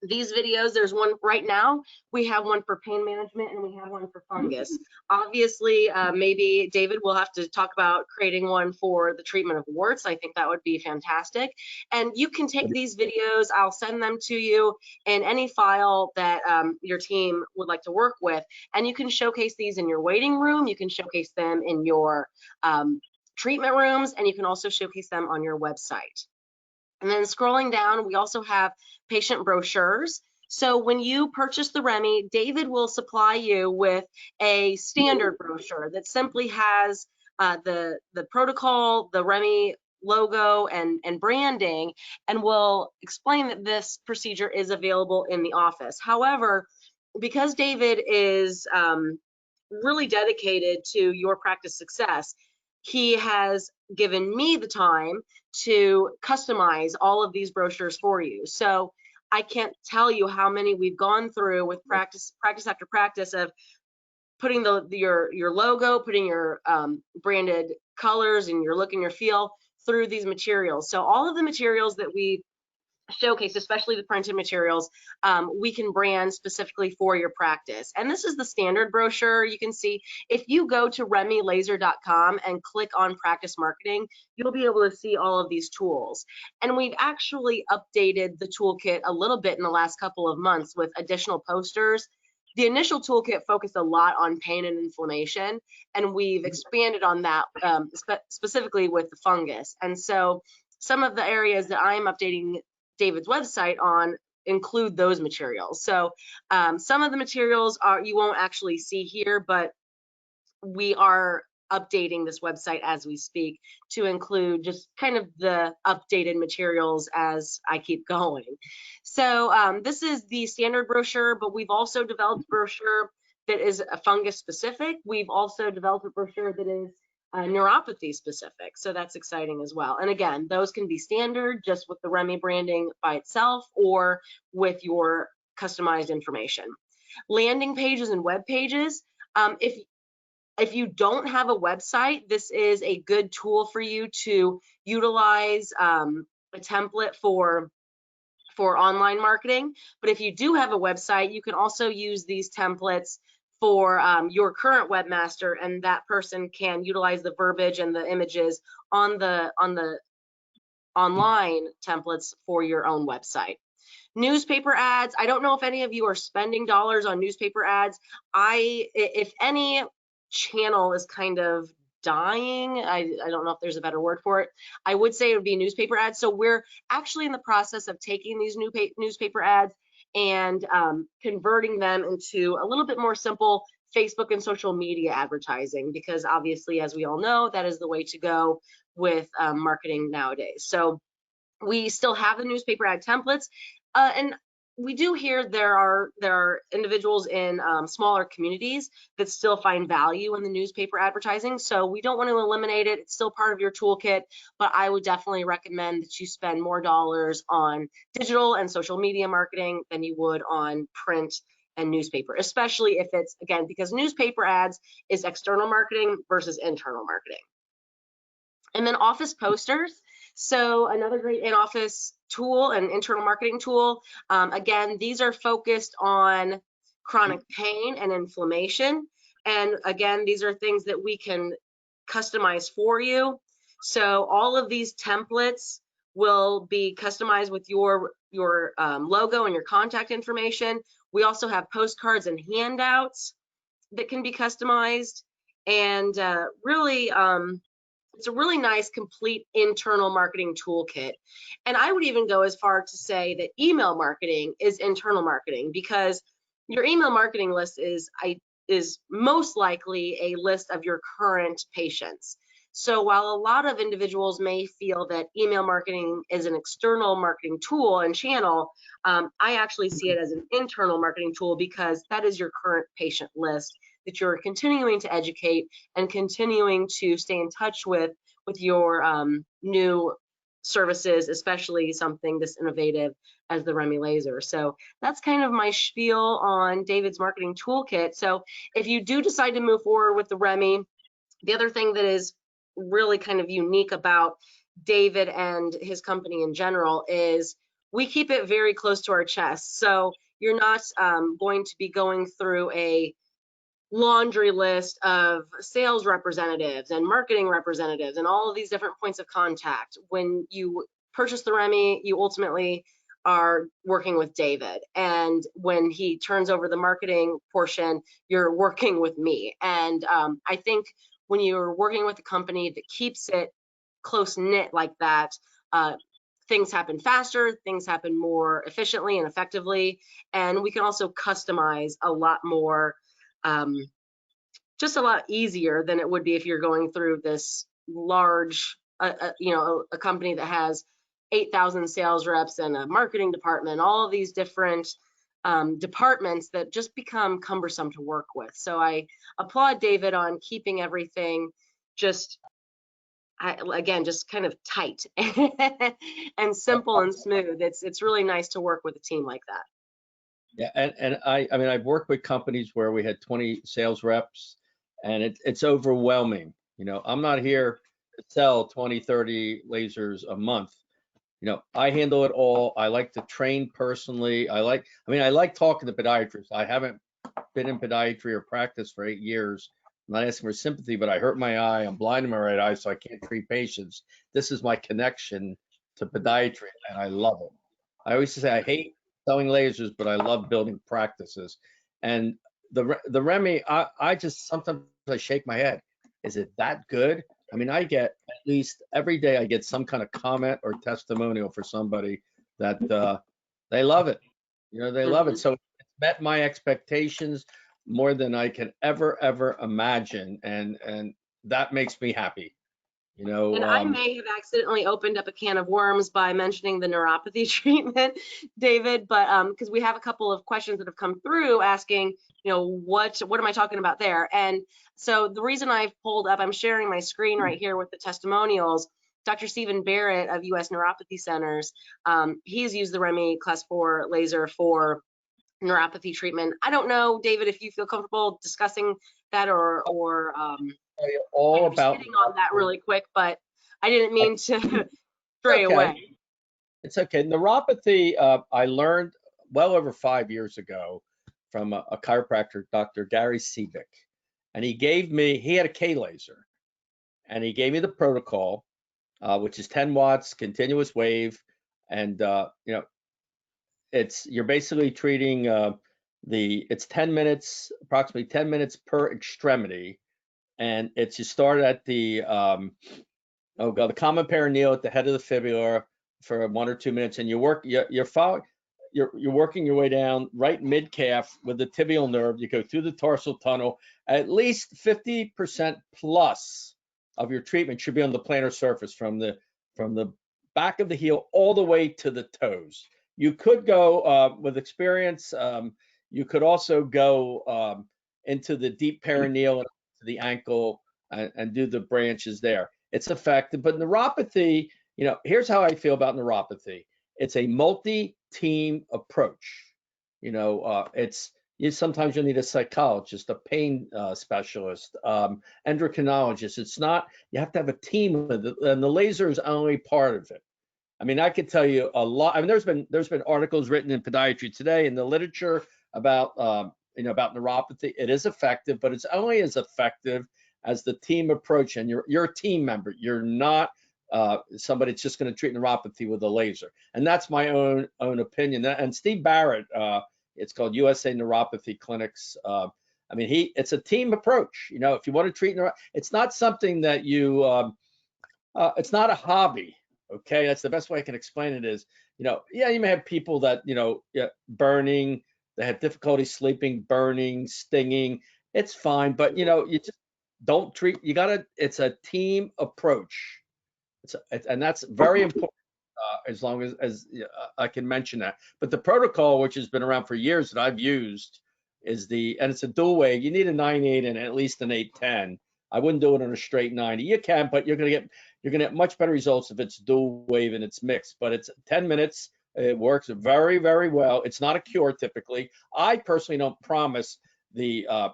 These videos, there's one right now, we have one for pain management and we have one for fungus. Obviously, maybe David will have to talk about creating one for the treatment of warts. I think that would be fantastic. And you can take these videos, I'll send them to you in any file that your team would like to work with. And you can showcase these in your waiting room, you can showcase them in your treatment rooms, and you can also showcase them on your website. And then scrolling down, we also have patient brochures. So when you purchase the Remy, David will supply you with a standard brochure that simply has the protocol, the Remy logo and branding, and will explain that this procedure is available in the office. However, because David is really dedicated to your practice success, he has given me the time to customize all of these brochures for you. So I can't tell you how many we've gone through with practice after practice of putting your logo, putting your branded colors and your look and your feel through these materials. So all of the materials that we showcase, especially the printed materials, we can brand specifically for your practice. And this is the standard brochure. You can see if you go to remylaser.com and click on practice marketing, you'll be able to see all of these tools. And we've actually updated the toolkit a little bit in the last couple of months with additional posters. The initial toolkit focused a lot on pain and inflammation, and we've expanded on that specifically with the fungus. And so some of the areas that I'm updating David's website on include those materials. So some of the materials you won't actually see here, but we are updating this website as we speak to include just kind of the updated materials as I keep going. So this is the standard brochure, but we've also developed a brochure that is a fungus specific. We've also developed a brochure that is neuropathy specific, so that's exciting as well. And again, those can be standard just with the Remy branding by itself or with your customized information. Landing pages and web pages. If you don't have a website, this is a good tool for you to utilize a template for online marketing. But if you do have a website, you can also use these templates for your current webmaster, and that person can utilize the verbiage and the images on the online templates for your own website. Newspaper ads. I don't know if any of you are spending dollars on newspaper ads. If any channel is kind of dying, I don't know if there's a better word for it, I would say it would be newspaper ads. So we're actually in the process of taking these newspaper ads and converting them into a little bit more simple Facebook and social media advertising, because obviously, as we all know, that is the way to go with marketing nowadays. So we still have the newspaper ad templates, and we do hear there are individuals in smaller communities that still find value in the newspaper advertising. So we don't want to eliminate it. It's still part of your toolkit, but I would definitely recommend that you spend more dollars on digital and social media marketing than you would on print and newspaper, especially if it's, again, because newspaper ads is external marketing versus internal marketing. And then office posters. So another great in-office tool and internal marketing tool. Again, these are focused on chronic pain and inflammation. And again, these are things that we can customize for you. So all of these templates will be customized with your logo and your contact information. We also have postcards and handouts that can be customized. And really, it's a really nice, complete internal marketing toolkit. And I would even go as far to say that email marketing is internal marketing, because your email marketing list is most likely a list of your current patients. So while a lot of individuals may feel that email marketing is an external marketing tool and channel, I actually see it as an internal marketing tool, because that is your current patient list that you're continuing to educate and continuing to stay in touch with your new services, especially something this innovative as the Remy laser. So that's kind of my spiel on David's marketing toolkit. So if you do decide to move forward with the Remy, the other thing that is really kind of unique about David and his company in general is we keep it very close to our chest. So you're not going to be going through a laundry list of sales representatives and marketing representatives and all of these different points of contact. When you purchase the Remy, you ultimately are working with David. And when he turns over the marketing portion, you're working with me. And I think when you're working with a company that keeps it close knit like that, things happen faster, things happen more efficiently and effectively, and we can also customize a lot more, just a lot easier than it would be if you're going through this large, a company that has 8,000 sales reps and a marketing department, all of these different departments that just become cumbersome to work with. So I applaud David on keeping everything just just kind of tight and simple and smooth. It's really nice to work with a team like that. Yeah, and I mean, I've worked with companies where we had 20 sales reps, and it's overwhelming. You know, I'm not here to sell 20, 30 lasers a month. You know, I handle it all. I like to train personally. I like talking to podiatrists. I haven't been in podiatry or practice for 8 years. I'm not asking for sympathy, but I hurt my eye. I'm blind in my right eye, so I can't treat patients. This is my connection to podiatry, and I love it. I always say I hate selling lasers, but I love building practices. And the Remy, I just sometimes I shake my head. Is it that good? I mean, I get at least every day I get some kind of comment or testimonial for somebody that they love it. You know, they love it. So it's met my expectations more than I can ever imagine, and that makes me happy. You know, and I may have accidentally opened up a can of worms by mentioning the neuropathy treatment, David, but because we have a couple of questions that have come through asking, you know, what am I talking about there? And so the reason I've pulled up, I'm sharing my screen right here with the testimonials. Dr. Stephen Barrett of US Neuropathy Centers, he's used the Remy Class 4 laser for neuropathy treatment. I don't know, David, if you feel comfortable discussing that or all about hitting on that really quick, but I didn't mean to stray away. It's okay. Neuropathy, I learned well over 5 years ago from a chiropractor, Dr. Gary Seebeck, and he had a K laser, and he gave me the protocol, which is 10 watts, continuous wave, and you know, you're basically treating it's 10 minutes, approximately 10 minutes per extremity, and you start at the the common perineal at the head of the fibula for 1 or 2 minutes, and you're working your way down right mid calf with the tibial nerve. You go through the tarsal tunnel. At least 50% plus of your treatment should be on the plantar surface from the back of the heel all the way to the toes. You could go with experience. You could also go into the deep perineal and to the ankle and do the branches there. It's effective, but neuropathy, you know, here's how I feel about neuropathy. It's a multi-team approach. You know, sometimes you need a psychologist, a pain specialist, endocrinologist. It's not, you have to have a team with it, and the laser is only part of it. I mean, I could tell you a lot. I mean, there's been articles written in Podiatry Today in the literature about about neuropathy. It is effective, but it's only as effective as the team approach, and you're a team member. You're not somebody that's just going to treat neuropathy with a laser. And that's my own opinion. And Steve Barrett, it's called USA Neuropathy Clinics. I mean, it's a team approach. You know, if you want to treat it's not something that it's not a hobby. Okay, that's the best way I can explain it is, you know, yeah, you may have people that, you know, burning, they have difficulty sleeping, burning, stinging. It's fine, but you know, you just don't treat. It's a team approach. And that's very important. As long as I can mention that. But the protocol, which has been around for years that I've used, and it's a dual wave. You need a 9/8 and at least an 8/10. I wouldn't do it on a straight 90. You can, but you're gonna get much better results if it's dual wave and it's mixed. But it's 10 minutes. It works very, very well. It's not a cure typically. I personally don't promise to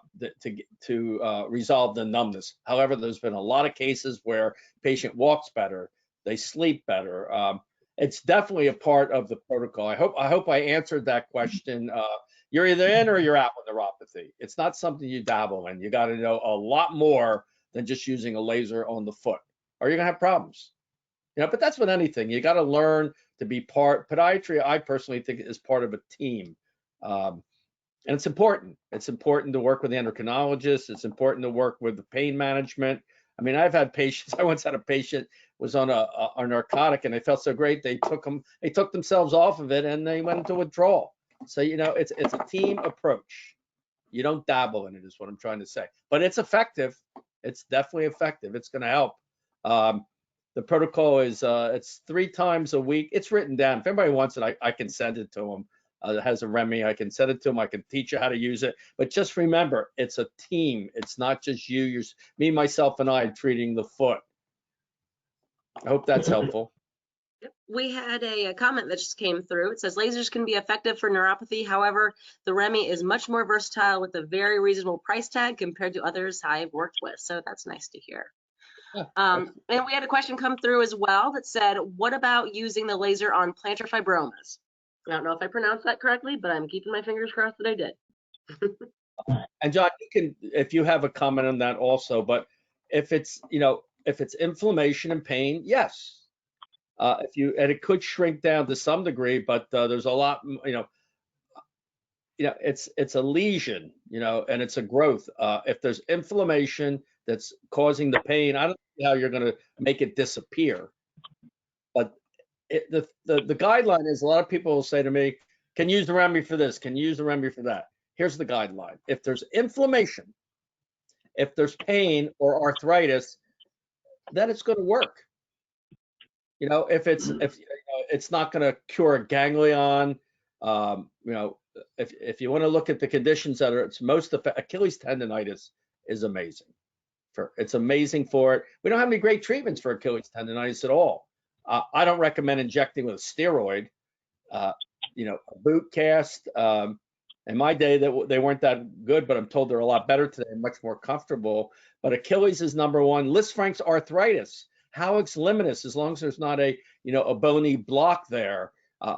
resolve the numbness. However, there's been a lot of cases where patient walks better, they sleep better. It's definitely a part of the protocol. I hope I answered that question. You're either in or you're out with neuropathy. It's not something you dabble in. You got to know a lot more than just using a laser on the foot, or you're gonna have problems. But that's with anything. You got to learn to be part. Podiatry, I personally think, is part of a team. And it's important. It's important to work with the endocrinologist. It's important to work with the pain management. I mean, I've had patients. I once had a patient was on a narcotic, and they felt so great they took themselves off of it, and they went into withdrawal. So it's a team approach. You don't dabble in it, is what I'm trying to say. But it's effective. It's definitely effective. It's going to help. The protocol is it's 3 times a week. It's written down. If anybody wants it, I can send it to them. It has a Remy. I can send it to them. I can teach you how to use it. But just remember, it's a team. It's not just you. You're me, myself, and I treating the foot. I hope that's helpful. We had a comment that just came through. It says lasers can be effective for neuropathy. However, the Remy is much more versatile with a very reasonable price tag compared to others I've worked with. So that's nice to hear. Yeah. And we had a question come through as well that said, what about using the laser on plantar fibromas? I don't know if I pronounced that correctly, but I'm keeping my fingers crossed that I did. And John, you can, if you have a comment on that also, but if it's inflammation and pain, yes. And it could shrink down to some degree, but there's a lot, it's a lesion, and it's a growth. If there's inflammation that's causing the pain, I don't know how you're going to make it disappear. But the guideline is, a lot of people will say to me, can you use the Remy for this? Can you use the Remy for that? Here's the guideline. If there's inflammation, if there's pain or arthritis, then it's going to work. If it's not going to cure a ganglion, if you want to look at the conditions that are Achilles tendonitis is amazing. It's amazing for it. We don't have any great treatments for Achilles tendonitis at all. I don't recommend injecting with a steroid. A boot cast. In my day, they weren't that good, but I'm told they're a lot better today, much more comfortable. But Achilles is number one. Lisfranc's arthritis, hallux limitus, as long as there's not a bony block there.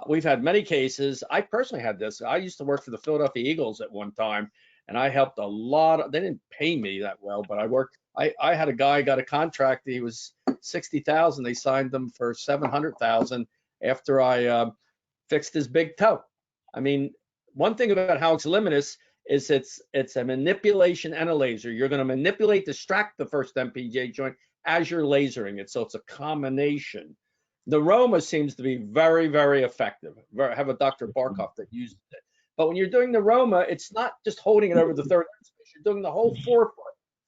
We've had many cases. I personally had this. I used to work for the Philadelphia Eagles at one time, and I helped a lot. They didn't pay me that well, but I worked. I had a guy got a contract. He was $60,000. They signed him for $700,000 after I fixed his big toe. I mean, one thing about hallux limitus is it's a manipulation and a laser. You're going to manipulate, distract the first MPJ joint as you're lasering it. So it's a combination. The Roma seems to be very, very effective. I have a Dr. Barkoff that used it. But when you're doing the Roma, it's not just holding it over the third space. You're doing the whole forefoot,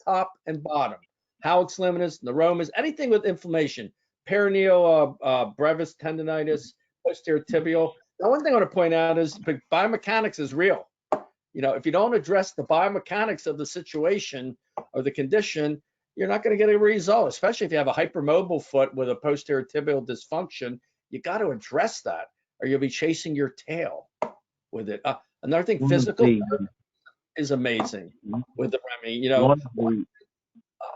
top and bottom. Hallux limitus, neuromas, anything with inflammation, peroneal brevis tendonitis, posterior tibial. Now, one thing I want to point out is biomechanics is real. If you don't address the biomechanics of the situation or the condition, you're not going to get a result, especially if you have a hypermobile foot with a posterior tibial dysfunction. You got to address that, or you'll be chasing your tail with it. Another thing, physical therapy is amazing with the Remy.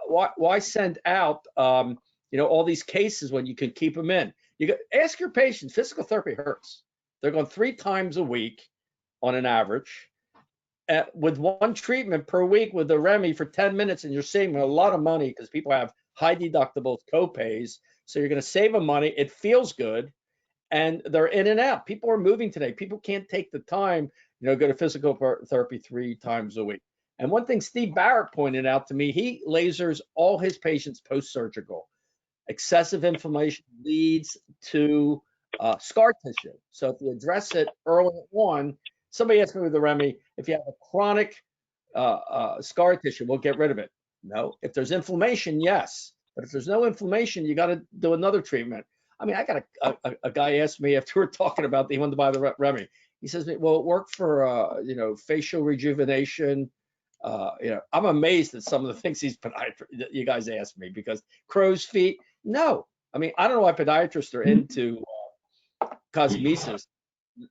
Why send out all these cases when you can keep them in? Ask your patients. Physical therapy hurts. They're going 3 times a week on an average. With one treatment per week with the Remy for 10 minutes, and you're saving a lot of money because people have high deductibles, copays. So you're going to save them money. It feels good, and they're in and out. People are moving today. People can't take the time, go to physical therapy 3 times a week. And one thing Steve Barrett pointed out to me, he lasers all his patients post-surgical. Excessive inflammation leads to scar tissue. So if you address it early on, somebody asked me with the Remy, if you have a chronic scar tissue, we'll get rid of it. No. If there's inflammation, yes. But if there's no inflammation, you got to do another treatment. I mean, I got a guy asked me after we were talking about he wanted to buy the Remy. He says, well, it worked for, facial rejuvenation. I'm amazed at some of the things you guys asked me, because crow's feet, no. I mean, I don't know why podiatrists are into cosmesis.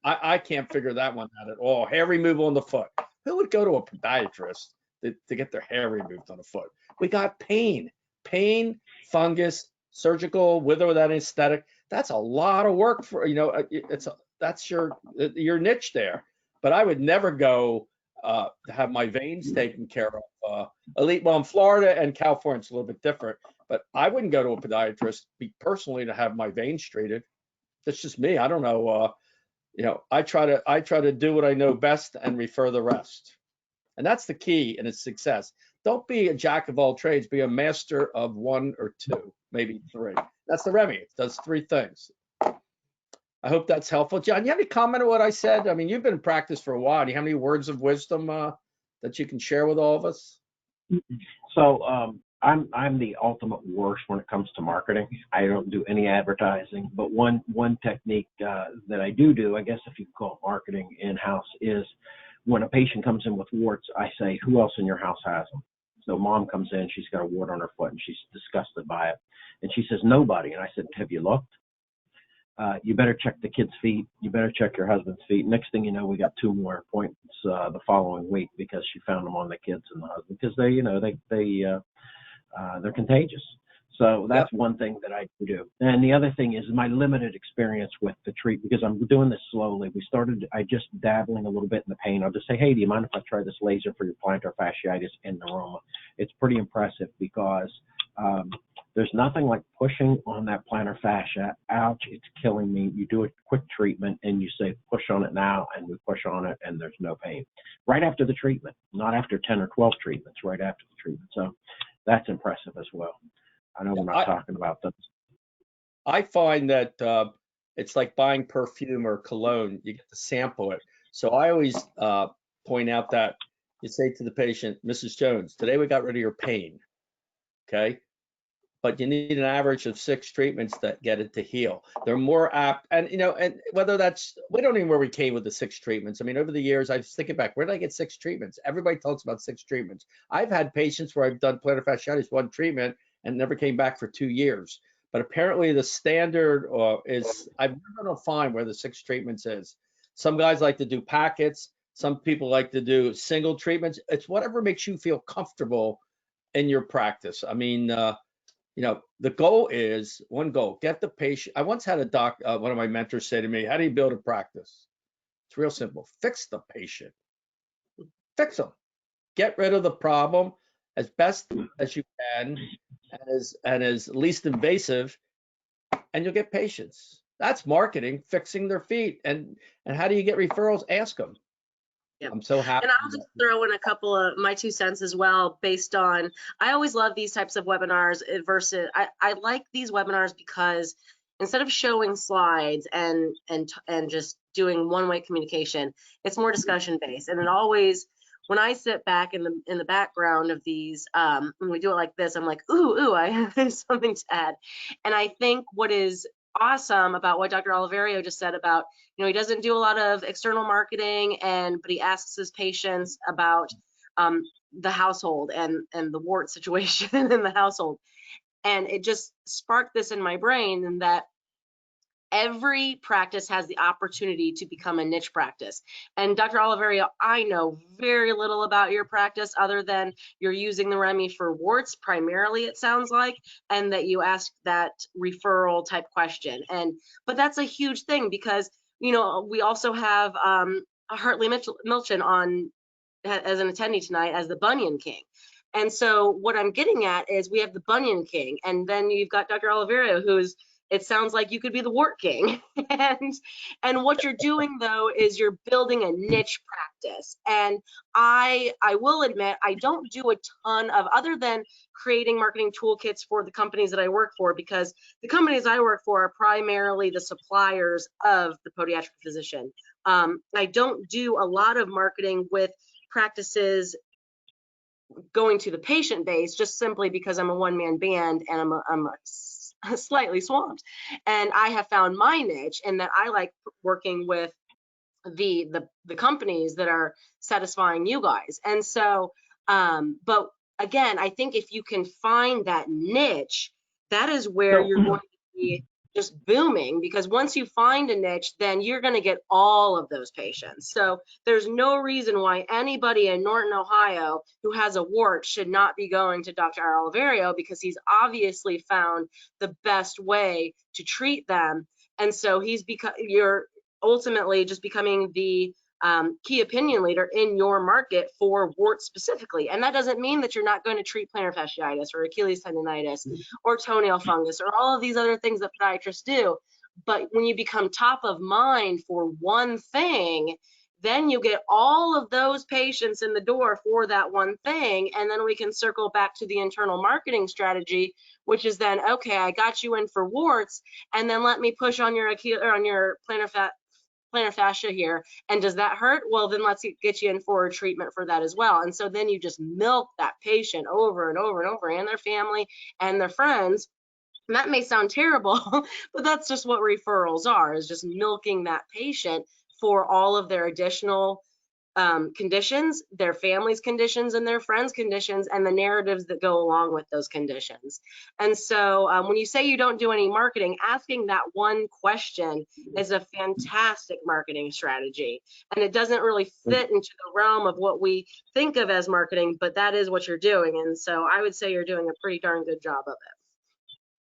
I can't figure that one out at all. Hair removal on the foot. Who would go to a podiatrist to get their hair removed on the foot? We got pain, fungus, surgical, with or without anesthetic. That's a lot of work for, that's your niche there. But I would never go to have my veins taken care of. Well, in Florida and California, it's a little bit different, but I wouldn't go to a podiatrist personally to have my veins treated. That's just me. I don't know. I try to do what I know best and refer the rest. And that's the key in its success. Don't be a jack of all trades. Be a master of one or two, maybe three. That's the Remy. It does three things. I hope that's helpful. John, you have any comment on what I said? I mean, you've been in practice for a while. Do you have any words of wisdom that you can share with all of us? So I'm the ultimate worst when it comes to marketing. I don't do any advertising, but one technique that I do, I guess if you call it marketing in-house, is when a patient comes in with warts, I say, who else in your house has them? So mom comes in, she's got a wart on her foot and she's disgusted by it. And she says, nobody. And I said, have you looked? You better check the kids' feet. You better check your husband's feet. Next thing you know, we got 2 more appointments the following week because she found them on the kids and the husband, because they're contagious. So that's one thing that I do. And the other thing is my limited experience with the treatment, because I'm doing this slowly. I just dabbling a little bit in the pain. I'll just say, hey, do you mind if I try this laser for your plantar fasciitis and neuroma? It's pretty impressive because there's nothing like pushing on that plantar fascia. Ouch, it's killing me. You do a quick treatment and you say, push on it now, and we push on it and there's no pain. Right after the treatment, not after 10 or 12 treatments, right after the treatment. So that's impressive as well. I know we're not talking about those. I find that it's like buying perfume or cologne. You get to sample it. So I always point out that you say to the patient, Mrs. Jones, today we got rid of your pain, okay? But you need an average of 6 treatments that get it to heal. They're more apt, and and whether that's, we don't even know where we came with the 6 treatments. I mean, over the years, I was thinking back, where did I get 6 treatments? Everybody talks about 6 treatments. I've had patients where I've done plantar fasciitis 1 treatment and never came back for 2 years. But apparently the standard is, I've never been to find where the 6 treatments is. Some guys like to do packets. Some people like to do single treatments. It's whatever makes you feel comfortable in your practice. I mean, the goal is one goal, get the patient. I once had one of my mentors say to me, how do you build a practice? It's real simple. Fix the patient. Fix them. Get rid of the problem as best as you can and as least invasive, and you'll get patients. That's marketing, fixing their feet. And how do you get referrals? Ask them. Yep. I'm so happy. And I'll just throw in a couple of my 2 cents as well, based on, I always love these types of webinars versus, I like these webinars because instead of showing slides and just doing one-way communication, it's more discussion based. And it always, when I sit back in the background of these, when we do it like this, I'm like, ooh, I have something to add. And I think what is awesome about what Dr. Oliverio just said about, he doesn't do a lot of external marketing, but he asks his patients about the household and the wart situation in the household. And it just sparked this in my brain, and that every practice has the opportunity to become a niche practice. And Dr. Oliverio, I know very little about your practice other than you're using the Remy for warts primarily, it sounds like, and that you ask that referral type question. But that's a huge thing because, we also have Hartley Milchin on as an attendee tonight as the Bunion King. And so what I'm getting at is we have the Bunion King, and then you've got Dr. Oliverio, who's, it sounds like you could be the wart king. and what you're doing though is you're building a niche practice. And I will admit, I don't do a ton of, other than creating marketing toolkits for the companies that I work for, because the companies I work for are primarily the suppliers of the podiatric physician. I don't do a lot of marketing with practices going to the patient base, just simply because I'm a one-man band and I'm slightly swamped. And I have found my niche in that I like working with the companies that are satisfying you guys. And so, but again, I think if you can find that niche, that is where you're going to be just booming, because once you find a niche, then you're going to get all of those patients. So there's no reason why anybody in Norton, Ohio who has a wart should not be going to Dr. Oliverio, because he's obviously found the best way to treat them. And so you're ultimately just becoming the key opinion leader in your market for warts specifically. And that doesn't mean that you're not going to treat plantar fasciitis or Achilles tendonitis or toenail fungus or all of these other things that podiatrists do. But when you become top of mind for one thing, then you get all of those patients in the door for that one thing. And then we can circle back to the internal marketing strategy, which is then, okay, I got you in for warts, and then let me push on your plantar fascia here. And does that hurt? Well, then let's get you in for a treatment for that as well. And so then you just milk that patient over and over and over, and their family and their friends. And that may sound terrible, but that's just what referrals are, is just milking that patient for all of their additional conditions, their family's conditions and their friends' conditions, and the narratives that go along with those conditions. And so when you say you don't do any marketing, asking that one question is a fantastic marketing strategy. And it doesn't really fit into the realm of what we think of as marketing, but that is what you're doing. And so I would say you're doing a pretty darn good job of it.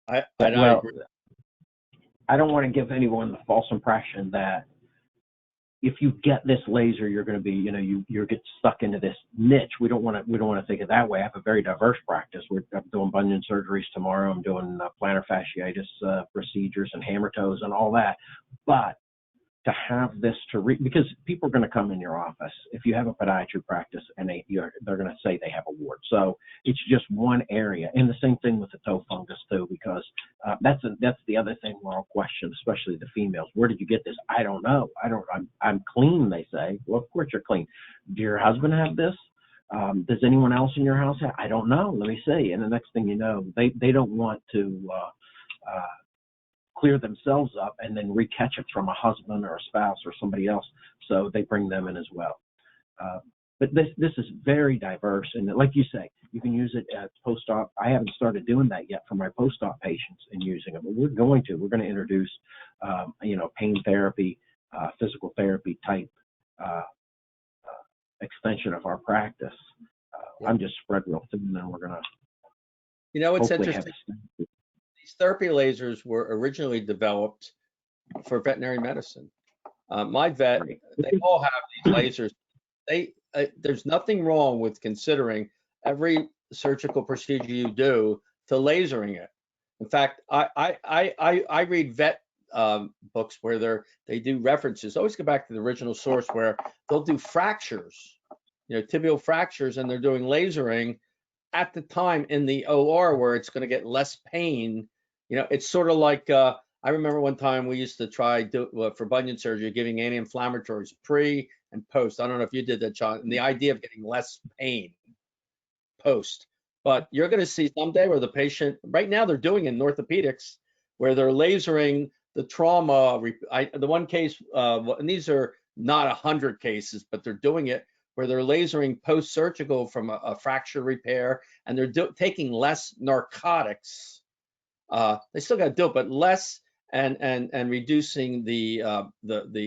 I agree. I don't want to give anyone the false impression that if you get this laser, you're going to be, you get stuck into this niche. We don't want to think of it that way. I have a very diverse practice. I'm doing bunion surgeries tomorrow. I'm doing plantar fasciitis procedures and hammer toes and all that. But to have this because people are going to come in your office if you have a podiatry practice, and they're going to say they have a wart. So it's just one area. And the same thing with the toe fungus too, because that's the other thing we're all questioned, especially the females. Where did you get this? I don't know. I'm clean, they say. Well, of course you're clean. Do your husband have this? Does anyone else in your house have? I don't know. Let me see. And the next thing you know, they don't want to clear themselves up and then recatch it from a husband or a spouse or somebody else, so they bring them in as well. But this is very diverse, and like you say, you can use it as post-op. I haven't started doing that yet for my post-op patients and using it, but we're going to introduce pain therapy, physical therapy type extension of our practice. I'm just spread real thin, and we're gonna it's interesting. These therapy lasers were originally developed for veterinary medicine. My vet, they all have these lasers. There's nothing wrong with considering every surgical procedure you do to lasering it. In fact, I read vet books where they do references. Always go back to the original source, where they'll do fractures, tibial fractures, and they're doing lasering at the time in the OR where it's going to get less pain. It's sort of like, I remember one time we used to try for bunion surgery, giving anti-inflammatories pre and post. I don't know if you did that, John, and the idea of getting less pain post. But you're going to see someday where the patient, right now they're doing in orthopedics, where they're lasering the trauma. The one case, and these are not 100 cases, but they're doing it where they're lasering post-surgical from a fracture repair, and they're taking less narcotics. They still got to do it, but less, and reducing the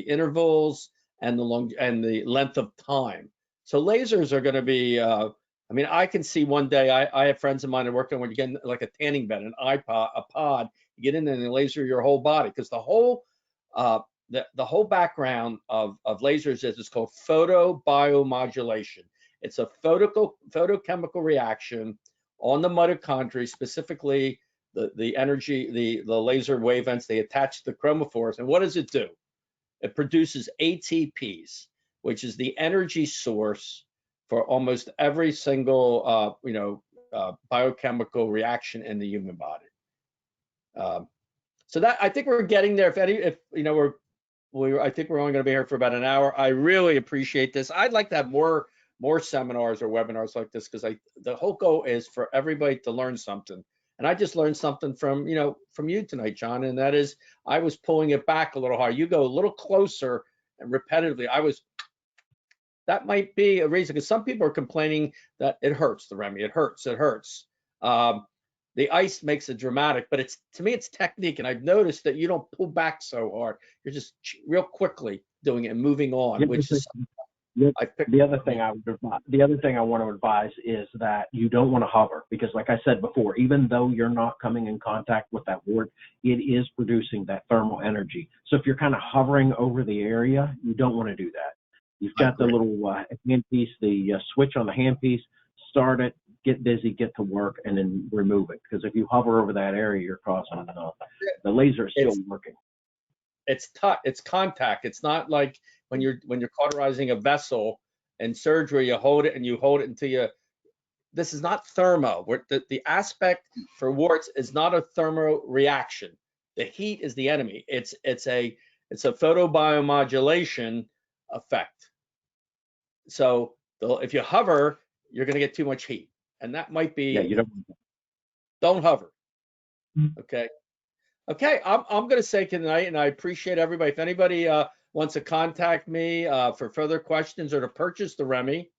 intervals and the length of time. So lasers are going to be. I can see one day. I have friends of mine that work on when you get like a tanning bed, a pod. You get in there and they laser your whole body, because the whole background of lasers is called photobiomodulation. It's a photochemical reaction on the mitochondria, specifically the energy, the laser wavelengths. They attach to the chromophores, and what does it do? It produces ATPs, which is the energy source for almost every single biochemical reaction in the human body. So that, I think we're getting there. I think we're only going to be here for about an hour. I really appreciate this. I'd like to have more seminars or webinars like this, because the whole goal is for everybody to learn something. And I just learned something from you tonight, John, and that is I was pulling it back a little higher. You go a little closer and repetitively, that might be a reason, because some people are complaining that it hurts, the Remy, it hurts. The ice makes it dramatic, but to me, it's technique. And I've noticed that you don't pull back so hard. You're just real quickly doing it and moving on, which is the other thing I want to advise is that you don't want to hover, because like I said before, even though you're not coming in contact with that wart, it is producing that thermal energy. So if you're kind of hovering over the area, you don't want to do that. You've got the little handpiece, the switch on the handpiece, start it, get busy, get to work, and then remove it. Because if you hover over that area, you're causing the laser is still working. It's contact. It's not like when you're cauterizing a vessel in surgery, you hold it until you. This is not thermo. The aspect for warts is not a thermo reaction. The heat is the enemy. It's a photobiomodulation effect. So if you hover, you're going to get too much heat, and that might be. Yeah, you don't hover. Okay. Okay, I'm going to say goodnight, and I appreciate everybody. If anybody wants to contact me for further questions or to purchase the Remy,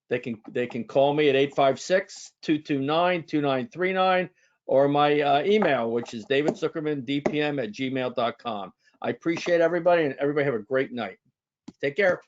they can call me at 856-229-2939 or my email, which is davidzuckerman@dpm@gmail.com. I appreciate everybody, and everybody have a great night. Take care.